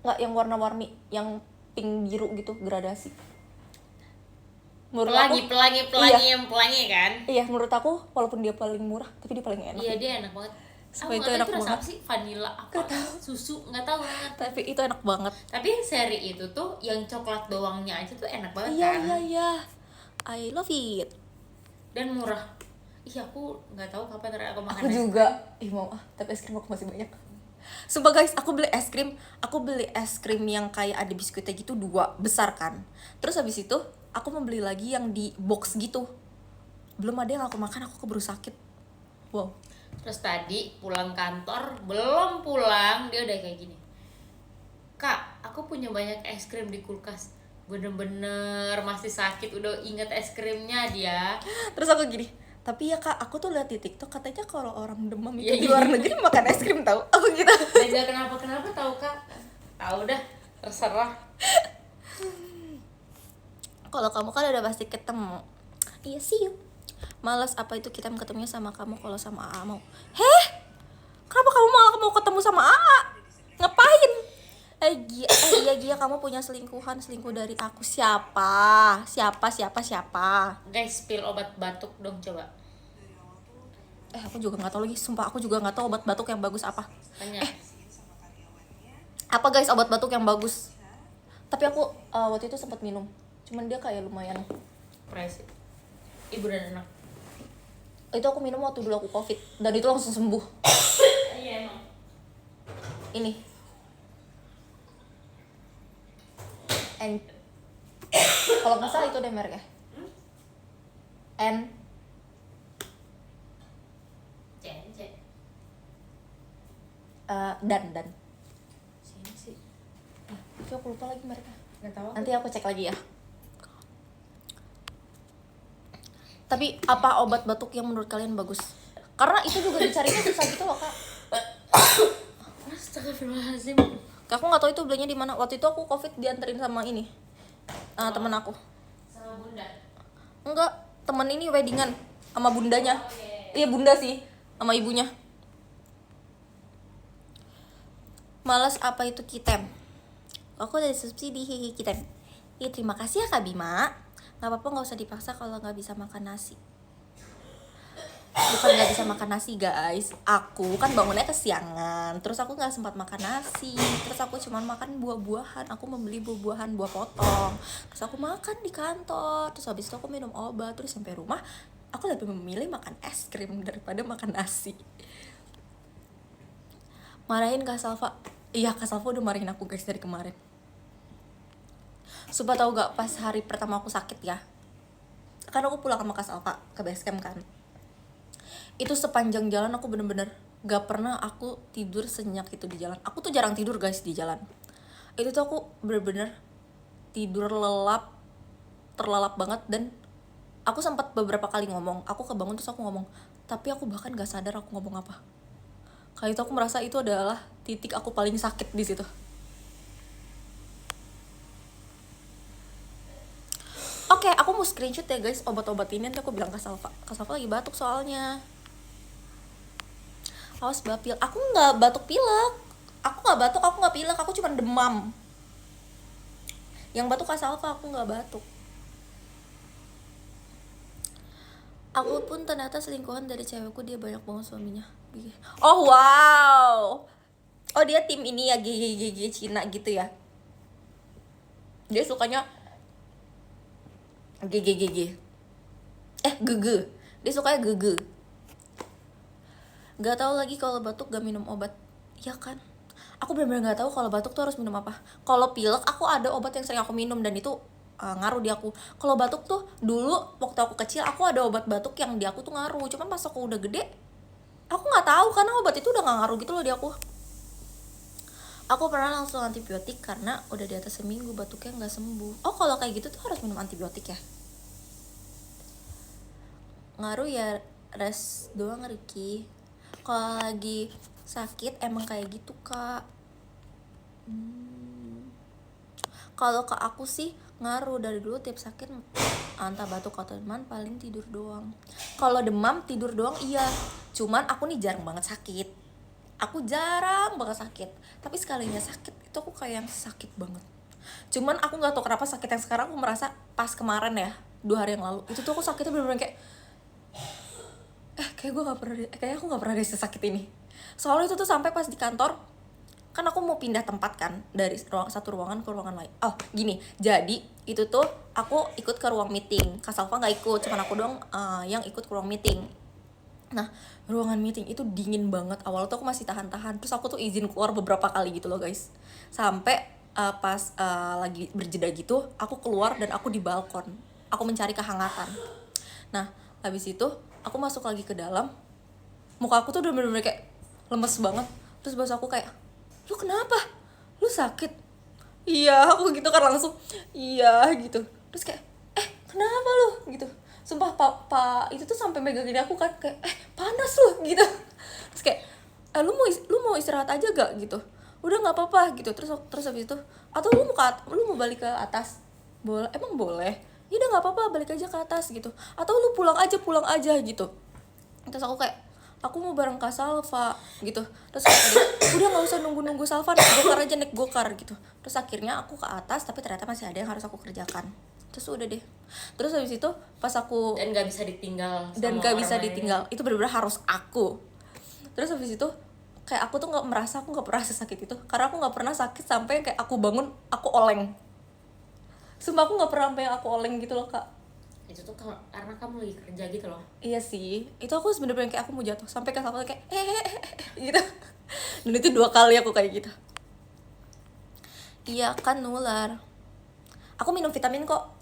nggak yang warna-warni yang pink biru gitu gradasi. Menurut Pelangi Iya. yang pelangi kan? Iya menurut aku walaupun dia paling murah tapi dia paling enak. Iya dia enak banget. Supaya Aku itu nggak tahu enak rasa banget. apa sih, vanilla apa? Susu nggak tahu banget. Tapi itu enak banget. Tapi seri itu tuh yang coklat doangnya aja tuh enak banget Iya kan? iya. I love it. Dan murah. Ih aku nggak tahu kapan terakhir aku makan Aku es juga. Ih mau tapi es krim aku masih banyak. Sumpah guys, aku beli es krim yang kayak ada biskuitnya gitu 2 besar kan. Terus habis itu aku membeli lagi yang di box gitu. Belum ada yang aku makan, aku keburu sakit. Wow. Terus tadi pulang kantor, belum pulang dia udah kayak gini. Kak, aku punya banyak es krim di kulkas. Bener-bener masih sakit udah inget es krimnya dia. Terus aku gini, tapi ya kak, aku tuh lihat di TikTok katanya kalau orang demam itu Iya, di luar negeri makan es krim tahu. Aku gitu. Dan gak kenapa tahu kak? Tahu dah, terserah. Kalau kamu kan udah pasti ketemu. Iya sih. Malas apa itu kita ketemunya sama kamu kalau sama AA mau. Heh? Kenapa kamu malah mau ketemu sama AA? Ngapain? Iya Gia, kamu punya selingkuhan, selingkuh dari aku. Siapa? Guys, spill obat batuk dong coba. Aku juga nggak tahu lagi, sumpah aku juga nggak tahu obat batuk yang bagus apa. Tanya. Apa guys obat batuk yang bagus? Tapi aku waktu itu sempat minum, cuman dia kayak lumayan. Price. Ibu dan anak. Itu aku minum waktu dulu aku covid dan itu langsung sembuh. Iya emang. Ini kalau nggak salah itu deh mereknya Cek. dan Sini sih. itu aku lupa lagi mereknya, Nggak tahu. nanti aku cek lagi ya. Tapi apa obat batuk yang menurut kalian bagus? Karena itu juga dicarinya susah gitu loh kak. Astagfirullahaladzim. Aku nggak tahu itu belinya di mana. Waktu itu aku covid dianterin sama ini temen aku. Sama bunda. Enggak, temen ini weddingan sama bundanya. Iya bunda sih, sama ibunya. Males apa itu kitem? Aku dari subsidi hihi kitem. Iya terima kasih ya Kak Bima. Gak apa-apa, gak usah dipaksa kalau gak bisa makan nasi. Bukan gak bisa makan nasi guys, aku kan bangunnya kesiangan, terus aku gak sempat makan nasi, terus aku cuma makan buah-buahan. Aku membeli buah-buahan, buah potong, terus aku makan di kantor, terus habis itu aku minum obat. Terus sampai rumah aku lebih memilih makan es krim daripada makan nasi. Marahin Kak Salva. Iya Kak Salva udah marahin aku guys dari kemarin. Sumpah tahu gak, pas hari pertama aku sakit ya, kan aku pulang sama Kak Salva ke base camp kan. Itu sepanjang jalan aku bener-bener gak pernah aku tidur senyak itu di jalan. Aku tuh jarang tidur guys di jalan. Itu tuh aku bener-bener tidur lelap, terlelap banget. Dan aku sempat beberapa kali ngomong, aku kebangun terus aku ngomong, tapi aku bahkan gak sadar aku ngomong apa. Kayak itu aku merasa itu adalah titik aku paling sakit di situ. Oke, aku mau screenshot ya guys obat-obat ini, nanti aku bilang ke Salva. Kak Salva lagi batuk soalnya. Awas bapil. Aku nggak batuk pilek. Aku nggak batuk, aku nggak pilek, aku cuma demam. Yang batuk Kak Salva, aku nggak batuk. Aku pun ternyata selingkuhan dari cewekku, dia banyak banget suaminya. Oh wow. Oh dia tim ini ya, GGGG Cina gitu ya. Dia sukanya GGGG. Gege. Dia sukanya gege. Gak tahu lagi kalau batuk gak minum obat. Ya kan? Aku benar-benar gak tahu kalau batuk tuh harus minum apa. Kalau pilek aku ada obat yang sering aku minum dan itu ngaruh di aku. Kalau batuk tuh dulu waktu aku kecil aku ada obat batuk yang di aku tuh ngaruh. Cuman pas aku udah gede aku nggak tahu karena obat itu udah nggak ngaruh gitu loh di aku. Aku pernah langsung antibiotik karena udah di atas seminggu batuknya nggak sembuh. Oh kalau kayak gitu tuh harus minum antibiotik ya? Ngaruh ya, rest doang Ricky. Kalau lagi sakit emang kayak gitu kak. Kalau ke aku sih ngaruh, dari dulu tiap sakit entah batuk atau demam paling tidur doang. Kalau demam tidur doang iya, cuman aku nih jarang banget sakit. Aku jarang banget sakit, tapi sekalinya sakit itu aku kayak yang sakit banget. Cuman aku nggak tahu kenapa sakit yang sekarang aku merasa pas kemarin ya 2 hari yang lalu itu tuh aku sakitnya bener-bener kayak kayak gue nggak pernah, kayak aku nggak pernah ada sesakit ini. Soalnya itu tuh sampai pas di kantor kan aku mau pindah tempat kan dari satu ruangan ke ruangan lain. Oh gini, jadi itu tuh aku ikut ke ruang meeting, Kak Salva nggak ikut, cuman aku doang yang ikut ke ruang meeting. Nah ruangan meeting itu dingin banget, awalnya tuh aku masih tahan-tahan, terus aku tuh izin keluar beberapa kali gitu loh guys, sampai pas lagi berjeda gitu aku keluar dan aku di balkon, aku mencari kehangatan. Nah habis itu aku masuk lagi ke dalam, muka aku tuh udah bener-bener kayak lemes banget. Terus bos aku kayak, lu kenapa? Lu sakit? Iya, aku gitu kan langsung iya gitu. Terus kayak kenapa lu gitu. Sumpah pak itu tuh sampai megangin aku kan kayak panas lu gitu. Terus kayak lu mau istirahat aja gak gitu. Udah nggak apa-apa gitu. Terus habis itu atau lu mau balik ke atas? Boleh, emang boleh? Ya udah nggak apa-apa, balik aja ke atas gitu. Atau lu pulang aja gitu. Terus aku kayak aku mau bareng Kak Salva gitu. Terus kata dia, udah nggak usah nunggu Salva, naik gokar aja, naik gokar gitu. Terus akhirnya aku ke atas, tapi ternyata masih ada yang harus aku kerjakan. Terus udah deh. Terus habis itu pas aku Dan nggak bisa ditinggal. dan sama gak orang bisa lain. ditinggal, itu benar-benar harus aku. Terus habis itu kayak aku tuh nggak merasa, aku nggak pernah sesakit itu, karena aku nggak pernah sakit sampai kayak aku bangun aku oleng. Sumpah aku nggak pernah sampai aku oleng gitu loh Kak. Itu tuh karena kamu lagi kerja gitu loh. Iya sih, itu aku bener-bener kayak aku mau jatuh sampai Kak Salva kayak gitu. Dan itu 2 kali aku kayak gitu. Iya kan nular. Aku minum vitamin kok.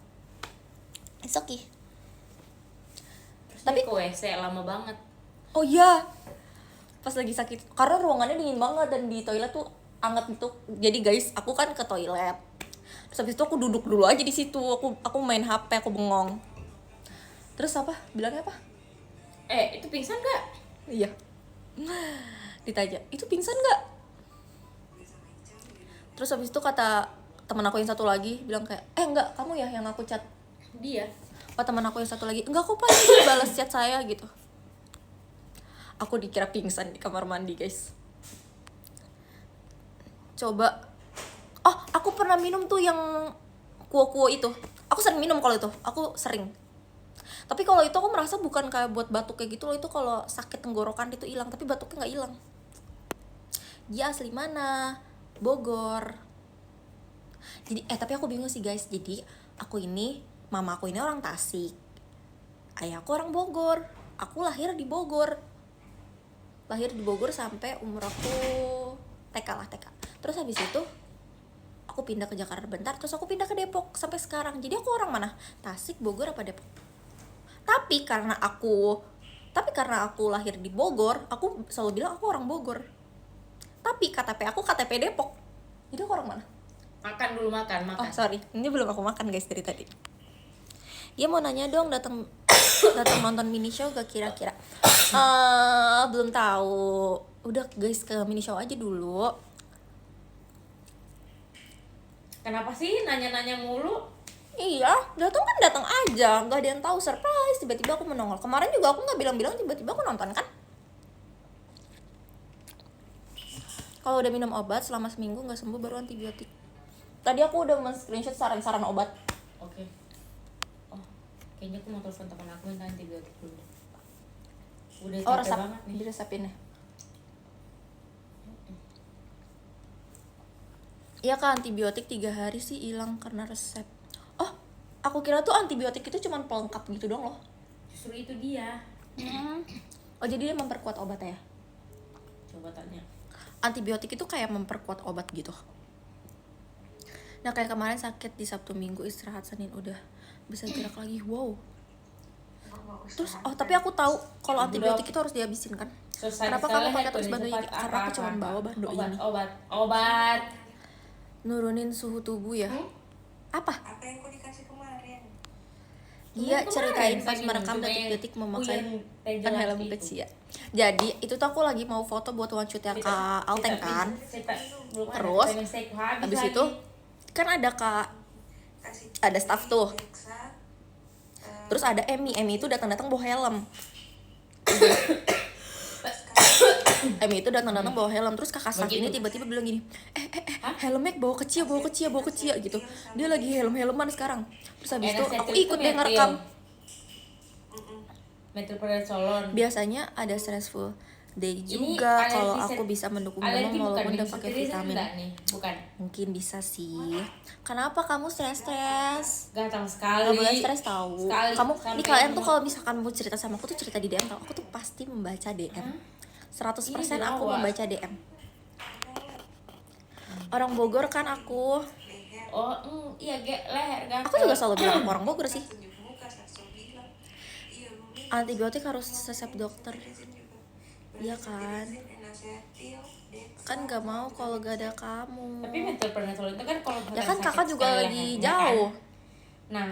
It's okay. Terus Tapi- dia ke WC lama banget. Oh iya, pas lagi sakit, karena ruangannya dingin banget dan di toilet tuh anget gitu. Jadi guys, aku kan ke toilet. Terus habis itu aku duduk dulu aja di situ. Aku main HP, aku bengong. Terus apa? Bilangnya apa? Itu pingsan gak? Iya. Ditanya, itu pingsan nggak? Terus habis itu kata teman aku yang satu lagi bilang kayak, enggak, kamu ya yang aku chat. Dia. Oh, teman aku yang satu lagi, enggak kok Pak, dia balas chat saya gitu. Aku dikira pingsan di kamar mandi guys. Coba. Oh, aku pernah minum tuh yang kuo-kuo itu. Aku sering minum kalau itu, aku sering. Tapi kalau itu aku merasa bukan kayak buat batuk kayak gitu loh, itu kalau sakit tenggorokan itu hilang, tapi batuknya nggak hilang. Dia asli mana? Bogor. Jadi tapi aku bingung sih guys. Jadi mama aku ini orang Tasik, ayahku orang Bogor. Aku lahir di Bogor sampai umur aku TK. Terus habis itu aku pindah ke Jakarta bentar, terus aku pindah ke Depok sampai sekarang. Jadi aku orang mana? Tasik, Bogor, apa Depok? Tapi karena aku lahir di Bogor, aku selalu bilang aku orang Bogor. Tapi KTP aku KTP Depok. Jadi aku orang mana? Makan dulu, makan. Oh sorry, ini belum aku makan guys dari tadi. Dia mau nanya dong, datang nonton mini show gak kira-kira? Belum tahu. Udah guys, ke mini show aja dulu. Kenapa sih nanya-nanya mulu? Iya, datang aja, nggak ada yang tahu, surprise. Tiba-tiba aku menongol. Kemarin juga aku nggak bilang-bilang, tiba-tiba aku nonton kan. Kalau udah minum obat selama seminggu nggak sembuh baru antibiotik. Tadi aku udah men-screenshot saran-saran obat. Oke. Oh, kayaknya aku mau telepon teman aku minta antibiotik dulu. Udah Oh, capek resep, banget nih. diresepin ya. Iya kak, antibiotik 3 hari sih hilang karena resep. Oh, aku kira tuh antibiotik itu cuma pelengkap gitu dong loh. Justru itu dia. Oh, jadi dia memperkuat obat ya? Coba tanya. Antibiotik itu kayak memperkuat obat gitu. Nah kayak kemarin sakit di Sabtu Minggu, istirahat Senin udah bisa gerak lagi. Wow. Terus tapi aku tahu kalau antibiotik itu harus dihabisin kan. Kenapa kamu pakai terus bando ini? Karena aku cuma bawa bando ini. Obat. Nurunin suhu tubuh ya. Apa? Apa yang kau dikasih kemarin? Iya, Kemarin ceritain pas saya merekam minum, detik-detik cuma memakai yang teh kan jelas helm itu. kecil. Jadi itu tuh aku lagi mau foto buat one shootnya Kak Alteng kan. Terus, habis itu kan ada Kak, Kasih ada staff tuh. periksa, Terus ada Emi itu datang-datang bawa helm. Emi itu datang-datang bawa helm. Terus kakak staff ini tiba-tiba bilang gini, helmnya bawa kecil gitu. Dia lagi helm-helman sekarang. Terus habis itu aku ikut deh ngerekam. Metoprolol. Biasanya ada stressful day juga alergi kalau aku bisa mendukung demam walaupun udah pakai vitamin. Nih, bukan. Mungkin bisa sih. Kenapa kamu stres? Gatal sekali. Gak boleh stres tahu. Sekali, Kamu sampai nih kalian tuh mau- kalau misalkan mau cerita sama aku tuh cerita di DM tau. Aku tuh pasti membaca DM. 100% Ini aku dibawa. membaca DM. Orang Bogor kan aku. Oh, iya leher gatal. Aku juga selalu bilang aku orang Bogor sih. tunjuk muka, langsung bilang, iya Mami, Antibiotik harus resep dokter. Iya kan? nasehatin, Kan gak mau kalau gak ada kamu. Tapi metoprolol itu kan kalau Ya kan sakit kakak juga sekali lagi lehernya jauh. kan. Nah,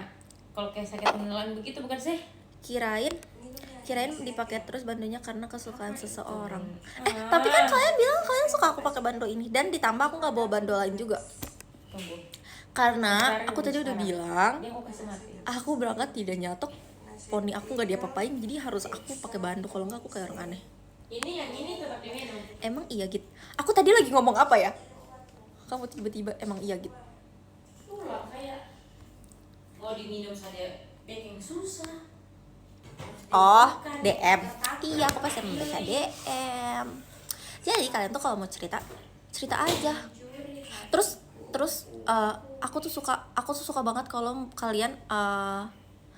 kalau kayak sakit menelan begitu bukan sih? Kirain dipakai terus bandonya karena kesukaan seseorang. Tapi kan kalian bilang kalian suka aku pakai bando ini, dan ditambah aku nggak bawa bando lain juga Tunggu. karena Sekarang aku tadi udah sekarang. bilang Dia mau kasih mati. aku berangkat tidak nyatok, poni aku nggak diapa-apain, jadi harus aku pakai bando, kalau nggak aku kayak orang aneh. Ini yang ini tetap diminum. Emang iya Git? Aku tadi lagi ngomong apa ya? Kamu tiba-tiba emang iya Git? Ulah kayak mau diminum saja baking susah. Oh, DM. Iya, aku pasti membaca DM. Jadi kalian tuh kalau mau cerita, cerita aja. Terus aku tuh suka banget kalau kalian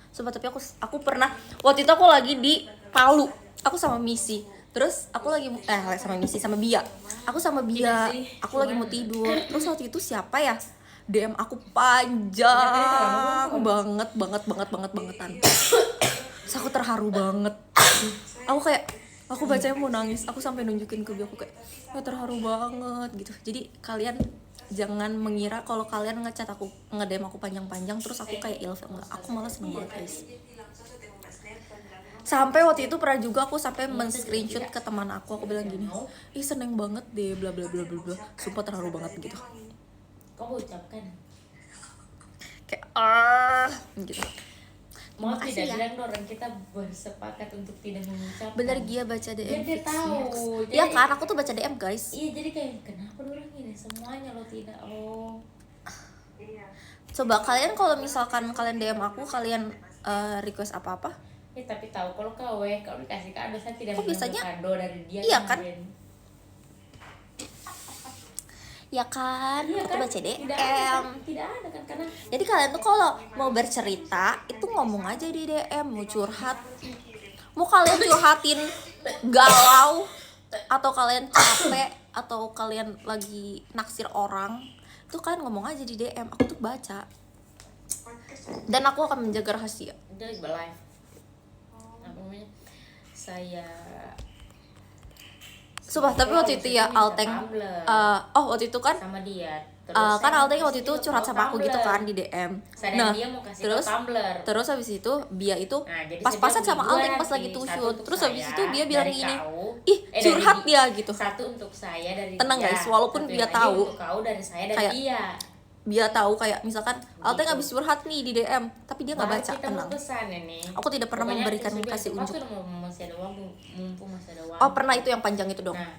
sumpah, tapi aku pernah waktu itu aku lagi di Palu. Aku sama Misi. Terus aku lagi sama Misi sama Bia. Aku sama Bia, aku lagi mau tidur. Terus waktu itu siapa ya? DM aku panjang bangetan. Terus aku terharu banget. Aku bacanya mau nangis. Aku sampai nunjukin ke Bia, aku kayak terharu banget gitu. Jadi kalian jangan mengira kalau kalian ngechat aku, nge-DM aku panjang-panjang terus aku kayak ilfil. Enggak, aku malah seneng banget guys. Sampai waktu itu pernah juga aku sampai men-screenshot ke teman aku bilang gini, ih seneng banget deh bla bla bla bla bla. Sumpah terharu banget gitu. Kamu ucapkan. Kayak gitu. Mau Makasih tidak ya. bilang orang kita bersepakat untuk tidak mengucapkan. Bener Gia baca DM Biar dia fix tahu. next. Jadi- Iya kan, aku tuh baca DM guys. Iya, jadi kayak kenapa orang ini semuanya lo tidak lo. Iya. Coba kalian kalau misalkan kalian DM aku, kalian request apa-apa, Ya tapi tahu kalau kau dikasih kado, saya tidak Kok menerima bisanya? kado dari dia. Iya kan? kemarin. ya kan? Iya Aku kan? baca Tidak ada DM. kan? Tidak ada kan karena Jadi kalian tuh kalau mau bercerita itu ngomong aja di DM, mau curhat, mau kalian curhatin galau atau kalian capek atau kalian lagi naksir orang, itu kalian ngomong aja di DM, aku tuh baca dan aku akan menjaga rahasia. dia lagi live. Apa namanya? Saya Sumpah, tapi waktu itu ya Alteng waktu itu kan sama dia. kan saya Alteng mau waktu itu kasih curhat ke sama aku gitu Tumblr. kan di DM. Saya Nah, dan dia mau kasih terus ke Tumblr. terus habis itu Bia itu Nah, jadi pas-pasan saya sama beli dua Alteng pas nanti. lagi tuh Satu shoot. untuk Terus habis saya, itu Bia bilang dari gini, kau. ih dari curhat di- dia gitu. Satu untuk saya dari Tenang, dia. guys, walaupun Satu Bia yang lagi tahu. untuk kau dari saya dan Kayak- dia. Bia tahu kayak misalkan Alteng Gitu. habis curhat nih di DM, tapi dia nggak Baru baca, kita tenang. mau pesan ini. Aku tidak pernah Pokoknya memberikan terus dia kasih bilang, unjuk. "Pas udah masih ada waktu, mumpung masih ada waktu." Oh, pernah itu yang panjang itu dong. Nah,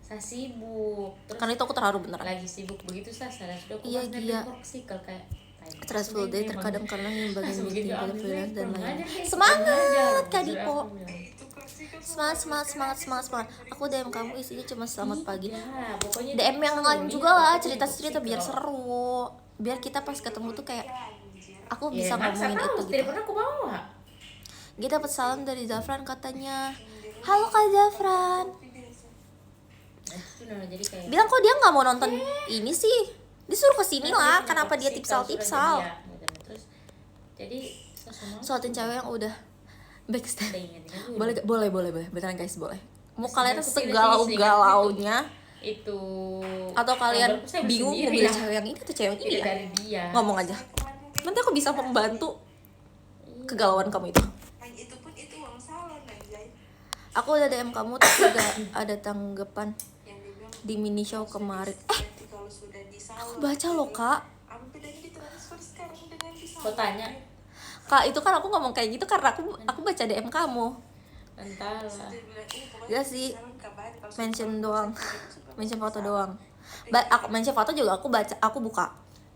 saya sibuk. Terus Karena itu aku terharu beneran. lagi sibuk begitu saya sudah Iya, Gia. Korsikal kayak Stressful day terkadang karena yang bagian Langsung meeting, begitu, bullet aku freelance dan kurang lain. ajar, guys, Semangat kurang ajar. Kak Jujur Dipo. aku bilang. Semangat. Aku DM kamu isinya cuma selamat pagi. Ya, pokoknya DM yang seru, lain dia juga lah, pokoknya cerita-cerita biar korsikal. seru. Biar kita pas ketemu tuh kayak aku Ya, bisa maksa ngomongin tahu, itu tidak gitu. pernah aku bawa. Dia dapat salam dari Zafran katanya, halo Kak Zafran. Nah, itu nah, jadi kayak Bilang kok dia nggak mau nonton ini sih. Disuruh kesini lah, kenapa dia korsikal, tipsal-tipsal. sudah jadi ya, gitu. Terus jadi sosok Suatin cewek yang udah backstab. boleh Boleh, beneran guys, boleh. Mau Terus kalian aku tidak segalau-galaunya itu atau kalian kabarku saya bingung mau bersendiri pilih ya. cewek yang ini atau cewek yang ini Tidak ya? dari dia. Ngomong aja. Nanti aku bisa membantu kegalauan kamu itu. Yang itu pun itu uang salon anjay. Aku udah DM kamu tapi gak ada tanggapan Yang dia bilang di mini show kemarin. nanti kalau sudah di salon. Aku baca loh kak. Apa bedanya ditransfer sekarang dengan di salon? Kau tanya Kak itu kan aku ngomong kayak gitu karena aku baca DM kamu. entahlah. Dia bilang, pokoknya Gak di sih, salon kabarin kalau mention sudah doang, sudah mention foto doang. Aku mention foto juga aku baca, aku buka.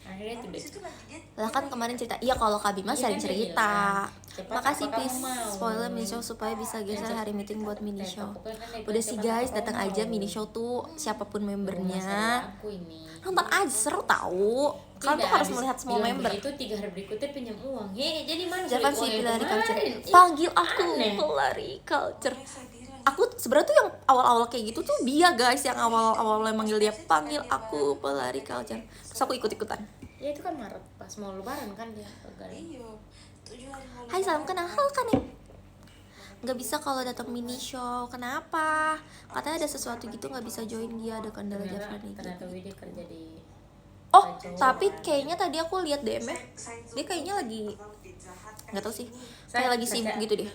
Akhirnya itu deh. Habis itu nanti dia Lah kan kemarin cerita, iya kalau Kak Bima Iya sering kan dia cerita. bilang, "Cepat, Makasih apa kamu please mau?" spoiler mini show supaya bisa geser hari meeting buat mini show. Pokoknya kan dia Udah bilang, sih "Cepat, guys, apa datang kamu aja mau?" mini show tuh siapapun Rumah membernya. saudara aku ini. Nonton aja seru tahu. Kalian tuh Tidak, harus habis melihat semua bilang member. begitu 3 hari berikutnya pinjam uang. Jadi mana Jangan beli sih uang yang pelari kemarin? culture. Ih, Panggil aku aneh. pelari culture. saya bilang Aku sebenarnya tuh yang awal-awal kayak gitu tuh dia guys yang awal-awal manggil dia panggil aku pelari culture. Terus aku ikut-ikutan. Ya itu kan Maret pas mau lebaran kan dia lebaran. iya 7 hari mau Hai salam kenal kan ya? Nggak bisa kalau datang mini show. Kenapa? Katanya ada sesuatu gitu nggak bisa join dia ada kendala Jafran gitu. Ternyata Widi kerja di Oh tapi kayaknya tadi aku lihat DM-nya dia kayaknya lagi nggak tahu sih kayak lagi sibuk gitu deh.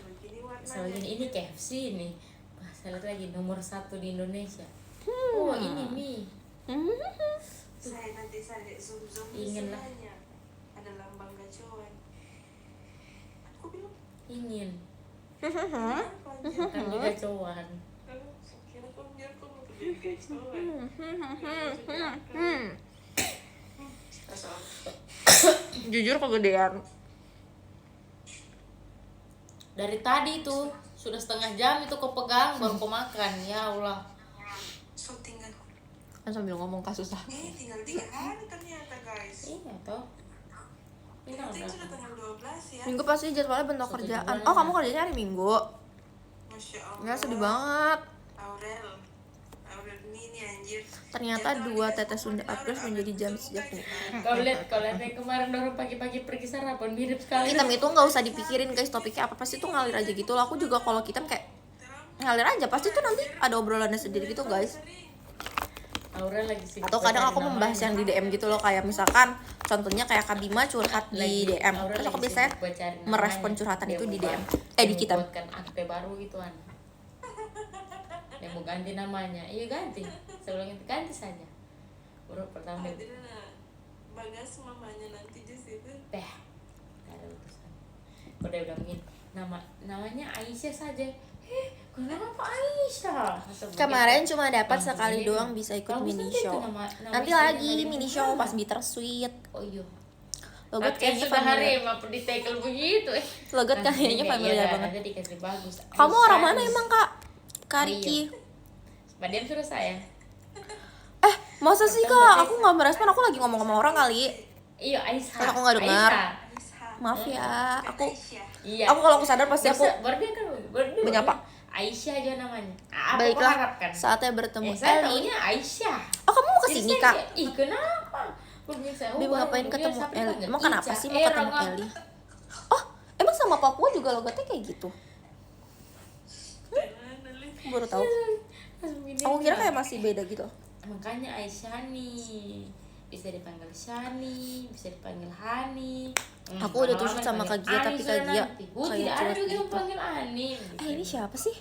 selalu ini KFC ini. Wah, saya lihat lagi nomor 1 di Indonesia. Oh ini mie. saya nanti saya zoom Ingin lah. misalnya ada lambang gacuan. Aku bilang Ingin apa kan juga cuan. Jujur kegedean. Dari tadi tuh sudah setengah jam itu kau pegang baru kau makan. Ya Allah. So tinggal Kan sambil ngomong kasusah. tinggal 3 hari ternyata guys. Iya toh. Ini Ini udah sudah tanggal 12 ya. Minggu pasti jadwalnya bentuk Satu kerjaan. bulan Oh, aja. kamu kerjanya hari Minggu. Masya Allah. Enggak, sedih banget. Aurel ini anjir. Ternyata Jadwal 2 tetes Sunda Apres menjadi jam sejak nih. Kau lihat yang kemarin dorong pagi-pagi pergi sarapan mirip sekali. Hitam itu nggak usah dipikirin guys, topiknya apa pasti tuh ngalir aja gitu loh. Aku juga kalau hitam kayak ngalir aja, pasti tuh nanti ada obrolannya sendiri gitu guys. Aurel lagi sibuk. Atau kadang aku cari membahas namanya. yang di DM gitu loh, kayak misalkan contohnya kayak Kak Bima curhat di DM, Aurel terus aku lagi biasanya sibuk buat cari namanya. merespon curhatan Dia itu di mau DM, buat- di dia kitab. mau buatkan akte baru gitu an. Dia mau ganti namanya, iya ganti. Sebelum itu ganti saja. Baru pertama dia Adriana bagas mamanya nanti di situ. teh. Gak ada urusan. Kalau dia bilang gini, namanya Aisyah saja. Kenapa Pak Aisyah? Kemarin cuma dapat Langsung sekali ini. doang bisa ikut Kalau mini misalnya itu show. nama Nanti istrinya lagi dari mini mana? show pas bittersweet. Oh iya. Logot Oke, kayaknya sudah hari familiar. emang di tackle begitu Logot Nah, kayaknya iya, familiar iya, banget. nanti dikasih bagus. Kamu Aisyah, orang mana Aisyah. emang Kak? Kak Oh, iya. Riki. Madiam suruh saya. Masa sih Kak? Aku nggak merespon, aku lagi ngomong sama orang kali. Iya, Aisyah. Kan aku nggak dengar. Aisyah. Maaf ya, aku Iya. kalau aku sadar pasti aku baru dia kan baru dia menyapa. Aisyah aja namanya. Apa kau baiklah harapkan? saatnya bertemu Saya Eli. taunya Aisyah. Oh, kamu mau kesini Jadi saya Kak? kayak, ih kenapa? Bim ngapain ketemu Eli? Emang kenapa sih mau ketemu Eli? Oh, emang sama Papua juga logatnya kayak gitu? Aku baru tahu. Aku kira kayak masih beda gitu. Makanya Aisyah nih bisa dipanggil Shani, bisa dipanggil Hani. Aku udah tusuk sama Kak Gia, tapi Kak Gia kayak tidak ada cuek juga yang gitu. panggil Hani. Ini siapa sih?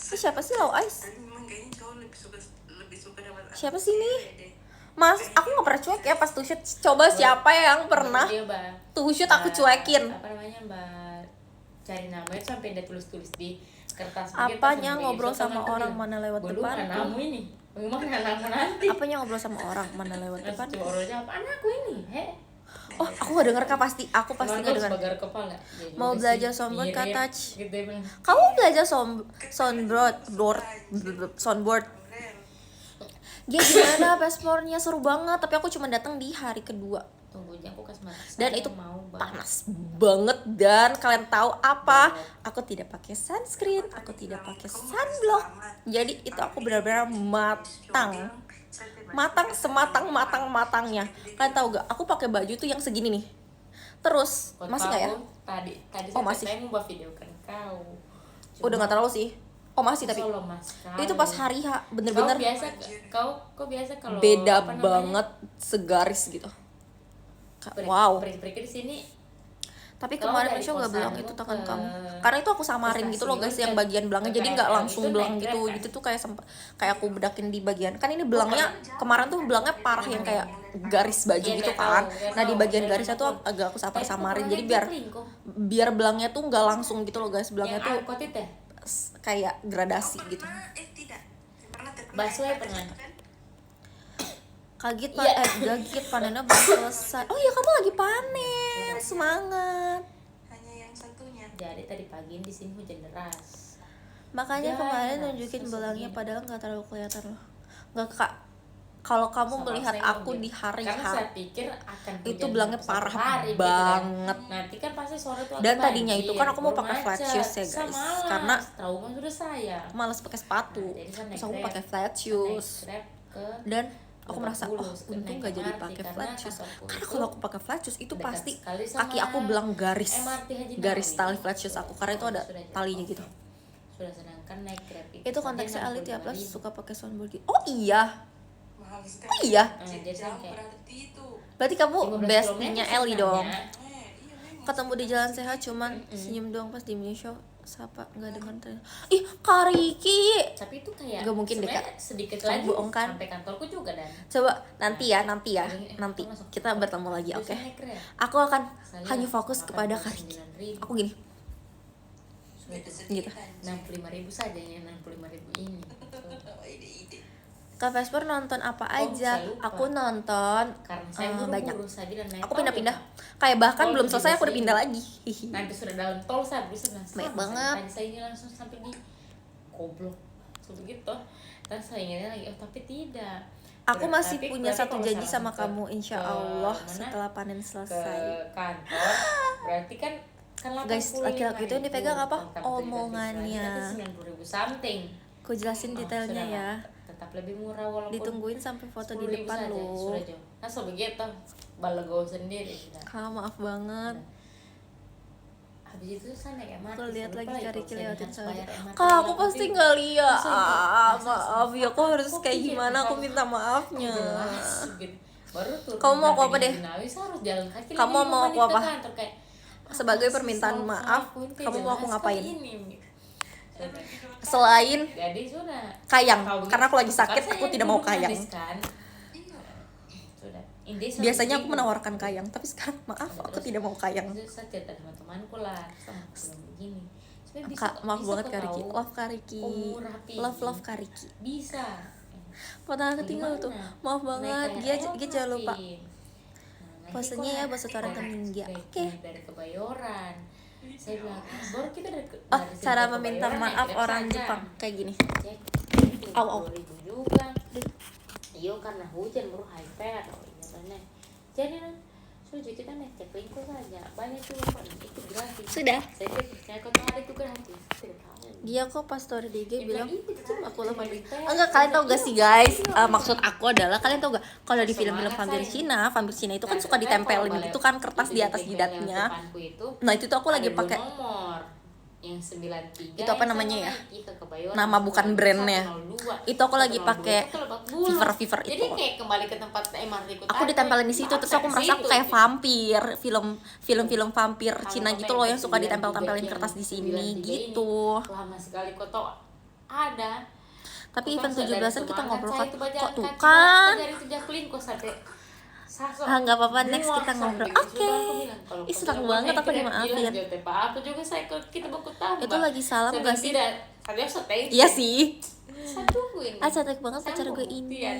Ini siapa sih Lau Ais? Tapi memang kayaknya cowok lebih suka dapat Siapa sih ini? Mas, aku gak pernah cuek ya pas tuh shoot. Coba siapa yang pernah Dia, Mbak. tuh shoot aku cuekin? Apa namanya, Mbak? Cari nama itu sampai dia tulis-tulis di kertas. Apanya ngobrol sama orang mana lewat depan? depan? Namamu ini. Bagaimana nama nanti? Apanya ngobrol sama orang mana lewat Nanti depan? coba orang jawab, anakku ini. Oh, aku gak denger Kak, pasti. Aku pasti Temanku gak denger. sebagai kepala. Dia juga Mau sih belajar soundboard, Kak mirip. Touch? Gitu dia bilang. Kamu belajar soundboard. Dia gimana paspornya? Seru banget, tapi aku cuma datang di hari kedua. Tunggu aja aku kasih makan. Dan Saya itu mau banget. panas banget, dan kalian tahu apa? Aku tidak pakai sunscreen, aku tidak pakai sunblock. Jadi itu aku benar-benar matang sematang-matangnya. Kalian tahu gak? Aku pakai baju tuh yang segini nih. Terus Kau masih nggak ya? tahu, Tadi Oh, sampai masih. saya mau videokan kau. Udah nggak terlalu sih. Oh masih tapi. Solo mas Itu pas hari H bener-bener kau biasa kalau beda apa namanya, banget, segaris gitu. prik- Wow. prik-prik di sini. Tapi Kalau kemarin dari Misha gak bilang kosanmu itu tangan ke kamu. Karena itu aku samarin gitu loh guys, yang bagian belangnya, jadi nggak langsung belang gitu. Gitu tuh kayak kayak aku bedakin di bagian. Kan ini belangnya kemarin tuh belangnya parah yang kayak garis baju Iya, gitu nggak kan. tahu, Nah di nggak bagian tahu. garisnya tuh agak aku samarin. Jadi biar biar belangnya tuh nggak langsung gitu loh guys. Belangnya tuh kotit ya. kayak gradasi gitu. Tidak. Pernah terkena Bakso ya pernah. Kaget Iya. gagit panennya belum selesai. Oh iya, kamu lagi panen, semangat. hanya yang satunya. Jadi tadi pagi di sini hujan deras. Makanya Ya, kemarin nah, nunjukin susah belangnya, gini. padahal nggak terlalu kelihatan loh. Nggak Kak, kalau kamu Sama melihat saya aku mungkin. di hari Karena H saya pikir akan itu hujan belangnya satu parah hari, gitu kan. banget. Nanti kan pasti sore tuh Dan aku tadinya banjir, itu kan aku mau baru pakai flat macet. shoes ya, guys. Samalas, Karena trauma sudah saya. males pakai sepatu, Nah, jadi kan terus naik aku Grab. pakai flat shoes. Naik Grab ke Dan aku Lebak merasa, oh Bulus, untung naik nggak jadi MRT, pakai karena flat shoes. kantorku Karena itu kalau aku pakai flat shoes itu dekat pasti sekali sama kaki aku belang garis, MRT Haji garis Nawawi. tali flat shoes aku. Karena itu ada Sudah jauh. talinya gitu. Sudah, sedangkan naik Grab Itu konteksnya saja Elit ya, plus 65.000. suka pakai soundboard gitu. Oh iya, Mahal sekali. oh iya. Jadi Jauh kayak berarti itu. Berarti kamu 15 bestie-nya kilometer Eli dong. sebenarnya. Iya memang. Ketemu di jalan sehat cuman senyum doang pas di mini show. Sapa nggak dengar ternyata. Ih, Kak Riki. Tapi itu kayak Nggak mungkin deh, sebenarnya Kak. sedikit Kamu lagi bohong kan? sampai kantorku juga dan Coba nanti ya, nanti Masuk. kita bertemu lagi, oke? Biasanya naik Grab. Aku akan Saya hanya fokus makan kepada Kak Riki. 29.000. Aku gini. gitu. 65.000 saja ya, 65.000 ini. Ide-ide. Kak Vesper nonton apa aja? saya lupa. Aku nonton Karena saya banyak. buru-buru saja dan naik Aku tol pindah-pindah. ya, Kayak bahkan Oh, belum selesai aku udah 17.000. pindah lagi. nanti sudah dalam tol saya bisa Banyak banget. Tadi saya ini langsung sampai di goblok begitu. Dan saya ingatnya lagi, tapi tidak. Aku masih Tapi punya berarti satu kalau janji misalkan sama kamu, insya Allah mana? setelah panen Ke selesai. kantor berarti kan Guys, laki-laki itu yang dipegang apa? Omongannya. 90.000 something. Aku jelasin detailnya sudah ya. lah. Tetap lebih murah walaupun Ditungguin sampai foto di 10.000 depan saja, loh. sudah jauh. Nah so begitu balego sendiri sudah. Kak, maaf banget. Habis itu saya naik MRT. Aku lihat lagi Kariki lewatin saya. saya. Kak, aku pasti nggak lihat. Masa Maaf ya, aku harus Kok kayak iya, gimana? Aku Kak? minta maafnya. Jelas, gitu. Baru turun Kamu mau aku apa dari deh? Binawi, saya harus jalan kaki Kamu lagi mau 5 aku menit ke apa? kantor, kayak, Sebagai apa sih permintaan salah maaf, ngelakuin, kayak kamu mau aku jelas ngapain? kok ini. Sudah. Selain Jadi sudah kayang, Tahu karena aku lagi gitu. sakit, Kan aku saya tidak mau dulu kayang. manis kan. Sudah. Inde sudah Biasanya aku begitu. menawarkan kayang, tapi sekarang maaf, aku Terus, tidak mau kayang. terus saya cerita sama temanku lah, sama aku bilang begini. Sebenarnya bisa- Kak, maaf bisa banget kok Kariki. tahu. Love Kariki. Kamu rapi. Love Kariki. Bisa. Fotonya ketinggal tuh. Maaf banget. Dia jangan lupa. Posenya ya bahasa Torrent Minggia. Oke. Dari Kebayoran. Saya bilang, baru kita dari Oh, dari cara Kebayoran, meminta naik maaf Grab orang saja. Jepang kayak gini. Cek, Au, au. 20.000 juga. Iyo karena hujan baru hyper. Oh iya benar. Jadi kan sudah kita naik Ceklingko saja. Banyak tuh Pak, itu gratis. Sudah. Saya percaya kalau ada itu gratis. Tidak tahu. Dia kok pas story di IG bilang aku love vampir. Vampir. Enggak, kalian tau gak sih guys? Maksud aku adalah kalian tau gak kalau di film-film vampir Cina itu kan suka ditempelin gitu kan kertas di atas jidatnya. Nah, itu tuh aku lagi pakai nomor yang 93 Itu apa yang namanya sama ya? lagi ke Kebayoran, Nama bukan brandnya. 102. Itu aku lagi 102 pakai itu Lebak Bulus. Fever Jadi itu. kayak kembali ke tempat MRT ku Aku tadi. ditempelin di situ terus aku Ke merasa aku situ. kayak vampir, film-film vampir Kalau Cina kau gitu pengen loh yang suka 93 ditempel-tempelin yang kertas di sini 93 gitu. ini, lama sekali kok tau ada. Tapi Kok event masuk dari 17-an kita Semangat, ngobrol saya kan. itu bajalan Kok tuh kaki kan? dari Tujaklingko sampai Saso. Ah, nggak apa-apa, next Muak kita sampai ngobrol. gitu. Oke. Sudah aku bilang, kalau Ih, kau senang bilang, banget "Wah, aku tidak dimaafin." bilang, "Jote, Pak, aku juga saya kita baku tambah." Itu lagi salam Saya gak bilang, sih? Tidak, saya biasa thank you. Iya sih. Saya tungguin. Ah, cantik banget Saya pacar mau gue ini. buktian.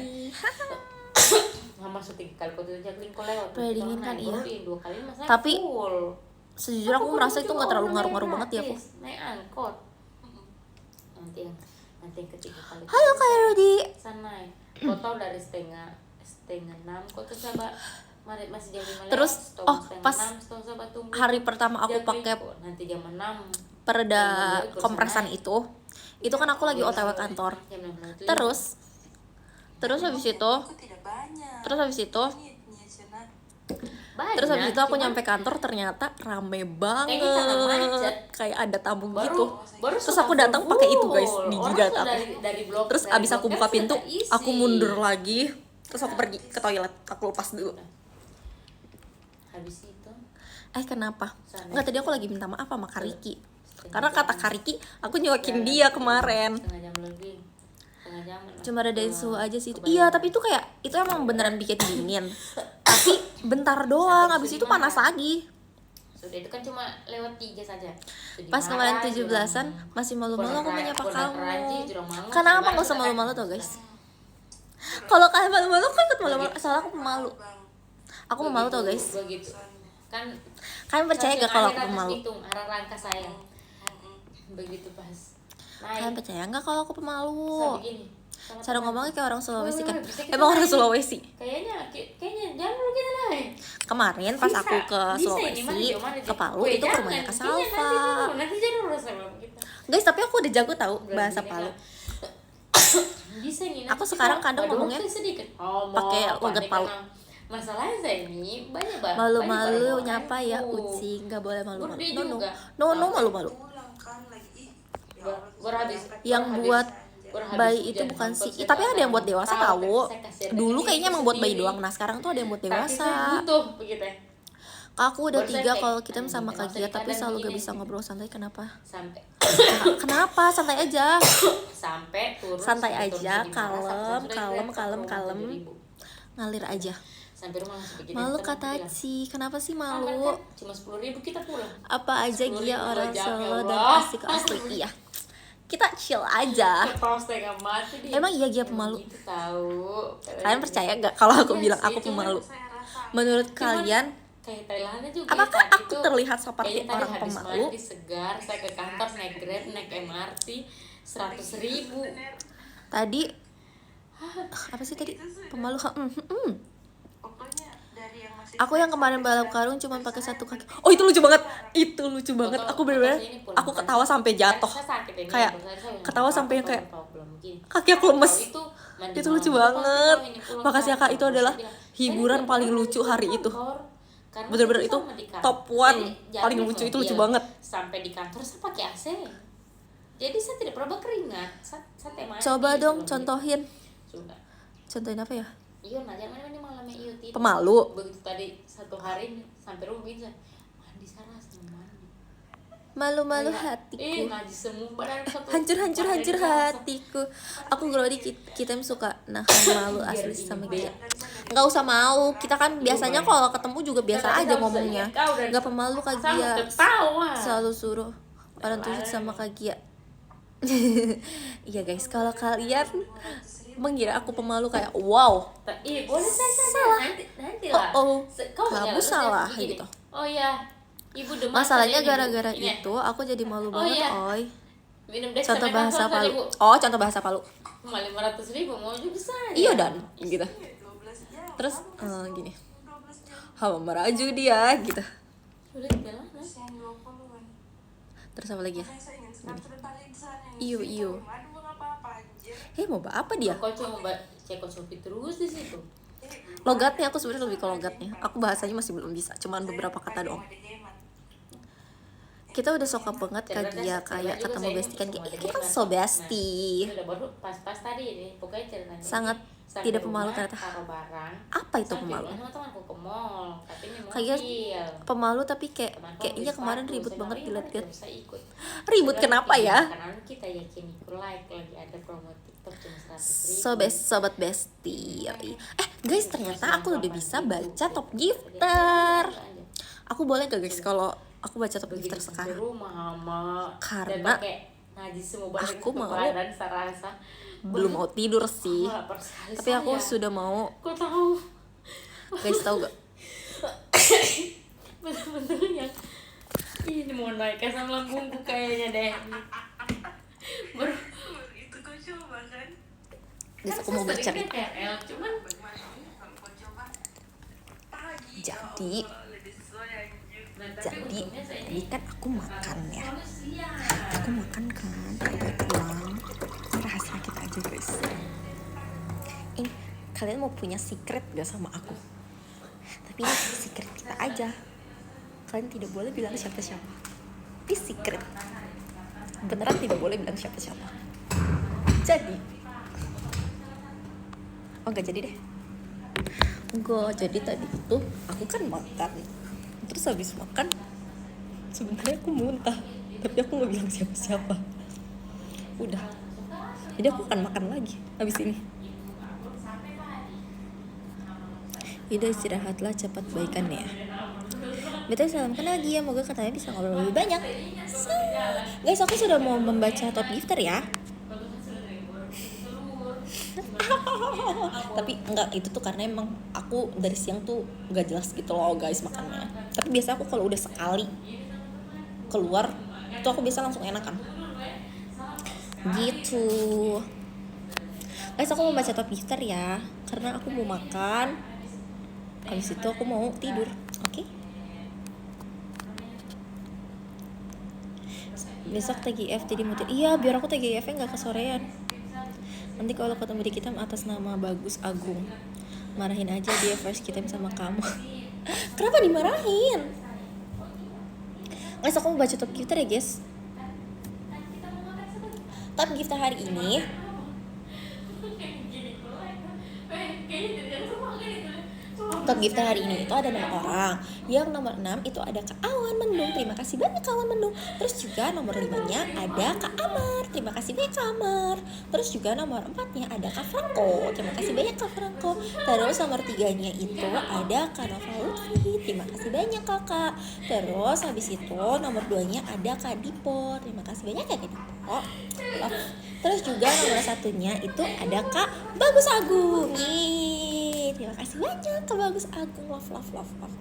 Mama syuting kali kau tuh Jaklingko lewat. Udah dinginkan, Naik, iya. baru di 2 kali masa Tapi, full. Sejujurnya aku merasa itu nggak terlalu ngaruh-ngaruh banget ya aku. Naik angkot. Nanti yang ketiga kali. Halo Kak Rudi. Sana naik. Kau tahu dari setengah 6 kau tuh coba masih jam 5 Terus, lewat, oh, setengah pas 6, setengah coba tunggu. Hari pertama aku pakai nanti jam 6 pereda kompresan itu kan aku lagi OTW kantor. jam 6 itu Terus habis itu, Aku tidak banyak. terus habis itu, Ini Cina. banyak, terus habis itu aku cuman nyampe kantor ternyata rame banget. Kayaknya karena macet. Kayak ada tamu baru gitu. baru Terus sudah aku datang pakai itu guys full. di Orang jidat sudah aku. dari blok, Terus dari abis aku blok buka F pintu, sudah isi. aku mundur lagi. Terus aku pergi ke toilet, aku lepas dulu. Habis itu Kenapa? Sana. Enggak, tadi aku lagi minta maaf sama Kariki. Karena kata Kariki, aku nyuakin dia kemarin. setengah jam lebih, setengah jam lah. Cuma ada dari suhu aja sih. Kebayang. Iya, tapi itu kayak itu emang beneran bikin dingin. Tapi bentar doang, habis itu panas lagi. Sudah itu kan cuma lewat 3 saja. Sudah Pas kemarin marah, 17-an jurang. masih malu-malu aku menyapa Pernah kamu. Perancis, jurang Mangu, Kenapa Sudah nggak usah sudah malu-malu tuh guys? Kalau kalian malu-malu, aku ikut malu-malu. Soalnya aku pemalu. Aku pemalu tuh guys. Begitu. Kan Kalian percaya gak kalau aku akhir atas pemalu? hitung, arah rangka saya. Begitu pas. Kalian percaya nggak kalau aku Saya pemalu? begini. sama Cara teman. ngomongnya kayak orang Sulawesi kan? Bisa kita Emang orang naik. Sulawesi. Kayaknya jangan dulu kita naik. Kemarin pas aku ke Bisa ini, Sulawesi, mana dia, mana dia. ke Palu, Weh, itu ke jangan. rumahnya Kak Iya, Salva. nanti dulu saya bilang kita. Guys, tapi aku udah jago tahu Berarti bahasa dia Palu. bilang, bisa nih. Aku sekarang kadang ngomongnya sedikit. pakai logat Palu. Masalahnya saya ini banyak banget. Malu-malu nyapa ya Uci, nggak boleh malu-malu. Budi No, no, juga. no, malu-malu. Pulang kan lagi. Ya Ber- Allah, berhabis. Yang Berhabis. buat Berhabis bayi hujan, itu bukan hampir sih, saya tapi ada yang buat dewasa tahu, tahu. saya kasihan Dulu dengan kayaknya diriku emang buat bayi sendiri. doang. Nah sekarang tuh ada yang buat Tapi saya dewasa. butuh begitu ya. Kak, aku udah Baru saya 3 kayak, kalau kita sama memang Kak saya Gia, tapi kadang selalu gak begini. bisa ngobrol santai. Kenapa? Sampai Kenapa? Santai aja. sampai turun Santai sampai aja, turun kalem, sudah kalem, kelihatan kalem, rumah kalem. 7.000. Ngalir aja. sampai rumah langsung begini. Malu Temen aku kata bilang, Ci, kenapa sih "Aman malu? kan? Cuma 10.000 kita pulang." Apa aja 10.000 Gia orang 2 jam, ya Solo dan Allah. asik asli. Iya, kita chill aja. Ketawa setengah mati dia. Emang iya Gia pemalu? Gitu tahu. Kalian percaya gak kalau aku Iya bilang sih, aku cuman pemalu? Saya rasa Menurut Cuman kalian, kayak Thailandnya juga apakah tadi aku tuh terlihat seperti kayaknya tadi orang habis pemalu? mandi segar, saya ke kantor naik Grab, naik MRT 100.000. Tadi apa sih tadi? Pemalu. pokoknya dari yang masih Aku yang kemarin balap karung cuma pakai satu kaki. Oh itu lucu banget. Itu lucu banget. Aku bener-bener aku ketawa sampai jatuh. Kayak ketawa sampai yang kayak kaki aku lemes. Itu lucu banget. Makasih ya Kak, itu adalah hiburan paling lucu hari itu. Bener-bener itu top one paling lucu, itu lucu banget. Sampai di kantor saya pakai AC. Jadi saya tidak pernah berkeringat. Saya teh mandi Coba dong sebelum contohin. Sudah. Contohin apa ya? Iya, nah jangan mandi malamnya iyo tidur. Pemalu. Begitu tadi satu hari sampai rumah bisa mandi Sarah sama mandi. Malu-malu Iya. hatiku. Najis semua badan satu. Hancur badan hatiku. Aku Grodi kita suka nahan malu asli sama dia. Nggak usah mau, kita kan biasanya kalau ketemu juga biasa aja ngomongnya. Nggak pemalu Kak Gia. Ketawa. Selalu suruh orang tuh sama Kak Gia. Iya guys, kalau kalian mengira aku pemalu kayak wow. Iya, boleh saya nanti lah. Oh, Kau kamu jangan salah begini. gitu. Oh iya. Ibu demam. Masalahnya tadi, Ibu. gara-gara Ini. itu aku jadi malu Oh, banget, iya. oi. Minum Dex Contoh sampai bahasa kantor saja, Palu. Bu. Oh, contoh bahasa Palu. Cuma 500.000 mau juga saya. Iya dan gitu. 12 jam Terus gini. 12 jam Hawa meraju dia gitu. Udah jalan. yang 20-an Terus apa lagi ya? saya ingin sekarang sudah balik di sana Iyo. aduh apa-apa anjir Mau apa dia? Kau cuma cek Shopee terus di situ. Logatnya aku sebenarnya lebih ke logatnya. Aku bahasanya masih belum bisa, cuman beberapa kata doang. Kita udah suka banget Kak Gia kayak ketemu bestie kan kayak kita kan so bestie. Udah baru pas tadi ini pokoknya ceritanya. Sangat Sampai tidak pemalu rumah, ternyata. taruh barang. Apa itu Sampai pemalu? bilang sama temanku ke mall, tapi ini Kayak mobil. pemalu tapi Temanku kayaknya beli kemarin sepatu, ribut saya banget bilang, "Iya, dilihat-lihat. boleh, saya ikut." Ribut Saya kenapa bilang, ya? Karena kita yakin ikut like lagi ada promo TikTok cuma 100.000. Sobat bestie. Guys, ternyata aku udah bisa baca top gifter. Aku boleh gak guys kalau aku baca top Begitu gifter sampai sekarang? rumah sama Karena dan pakai najis semua badan aku satu mau- badan saya rasa Belum mau tidur sih. lapar sekali Tapi aku saya. sudah mau. Kau tahu Guys, tahu gak? bener-bener yang ini mau naik asam lambungku kayaknya deh. Baru itu kau coba kan Guys, aku mau bercerita. KRL cuman kalau kau coba pagi Jadi, lebih sesuai anjir jadi ini kan aku makan ya. Aku makan kan, aku pulang. Ini rahasia kita aja guys. Ini kalian mau punya secret gak sama aku? Tapi ini secret kita aja. Kalian tidak boleh bilang siapa-siapa. Ini secret. Beneran tidak boleh bilang siapa-siapa. Jadi, oh nggak jadi deh. Enggak, jadi tadi itu aku kan makan. Terus habis makan sebenarnya aku muntah, tapi aku nggak bilang siapa-siapa. Udah, jadi aku akan makan lagi habis ini. Udah istirahatlah, cepat baikan ya. Betul, salamkan lagi ya, moga katanya bisa ngobrol lebih banyak. Guys, aku sudah mau membaca top gifter ya. Tapi enggak, itu tuh karena emang aku dari siang tuh gak jelas gitu loh guys makannya. Tapi biasa aku kalau udah sekali keluar itu aku bisa langsung enakan gitu. Guys, aku mau baca top gifter ya karena aku mau makan. Habis itu aku mau tidur. Oke? Besok TGF jadi motif. Iya, biar aku TGF-nya gak kesorean. Nanti kalau ketemu di kita atas nama Bagus Agung, marahin aja dia first kita sama kamu. Kenapa dimarahin? Guys, aku mau baca top gifter ya guys. Top gifter hari ini Untuk gifter hari ini itu ada 6 orang. Yang nomor 6 itu ada Kak Awan Mendung. Terima kasih banyak Kak Awan Mendung. Terus juga nomor 5-nya ada Kak Amar. Terima kasih banyak Kak Amar. Terus juga nomor 4-nya ada Kak Franco. Terima kasih banyak Kak Franco. Terus nomor 3-nya itu ada Kak Nova Lutfi. Terima kasih banyak Kakak. Terus habis itu nomor 2-nya ada Kak Dipo. Terima kasih banyak ya Kak Dipo. Love. Terus juga nomor 1-nya itu ada Kak Bagus Agung. Yeay. Terima kasih banyak Kak Bagus Agung. Love.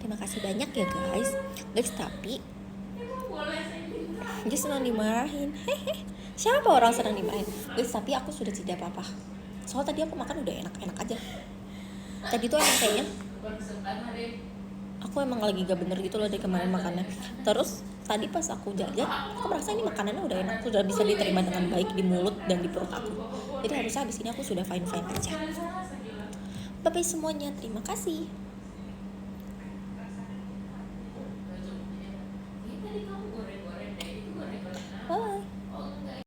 Terima kasih banyak ya guys. Tapi dia senang dimarahin. Hehe. Siapa orang senang dimarahin? Guys, tapi aku sudah tidak apa-apa. Soalnya tadi aku makan udah enak-enak aja. Tadi tuh emang kayaknya aku emang lagi gak bener gitu loh dari kemarin makannya. Terus tadi pas aku jajan, aku merasa ini makanannya udah enak, sudah bisa diterima dengan baik di mulut dan di perut aku. Jadi harusnya habis ini aku sudah fine aja. Bye semuanya, terima kasih.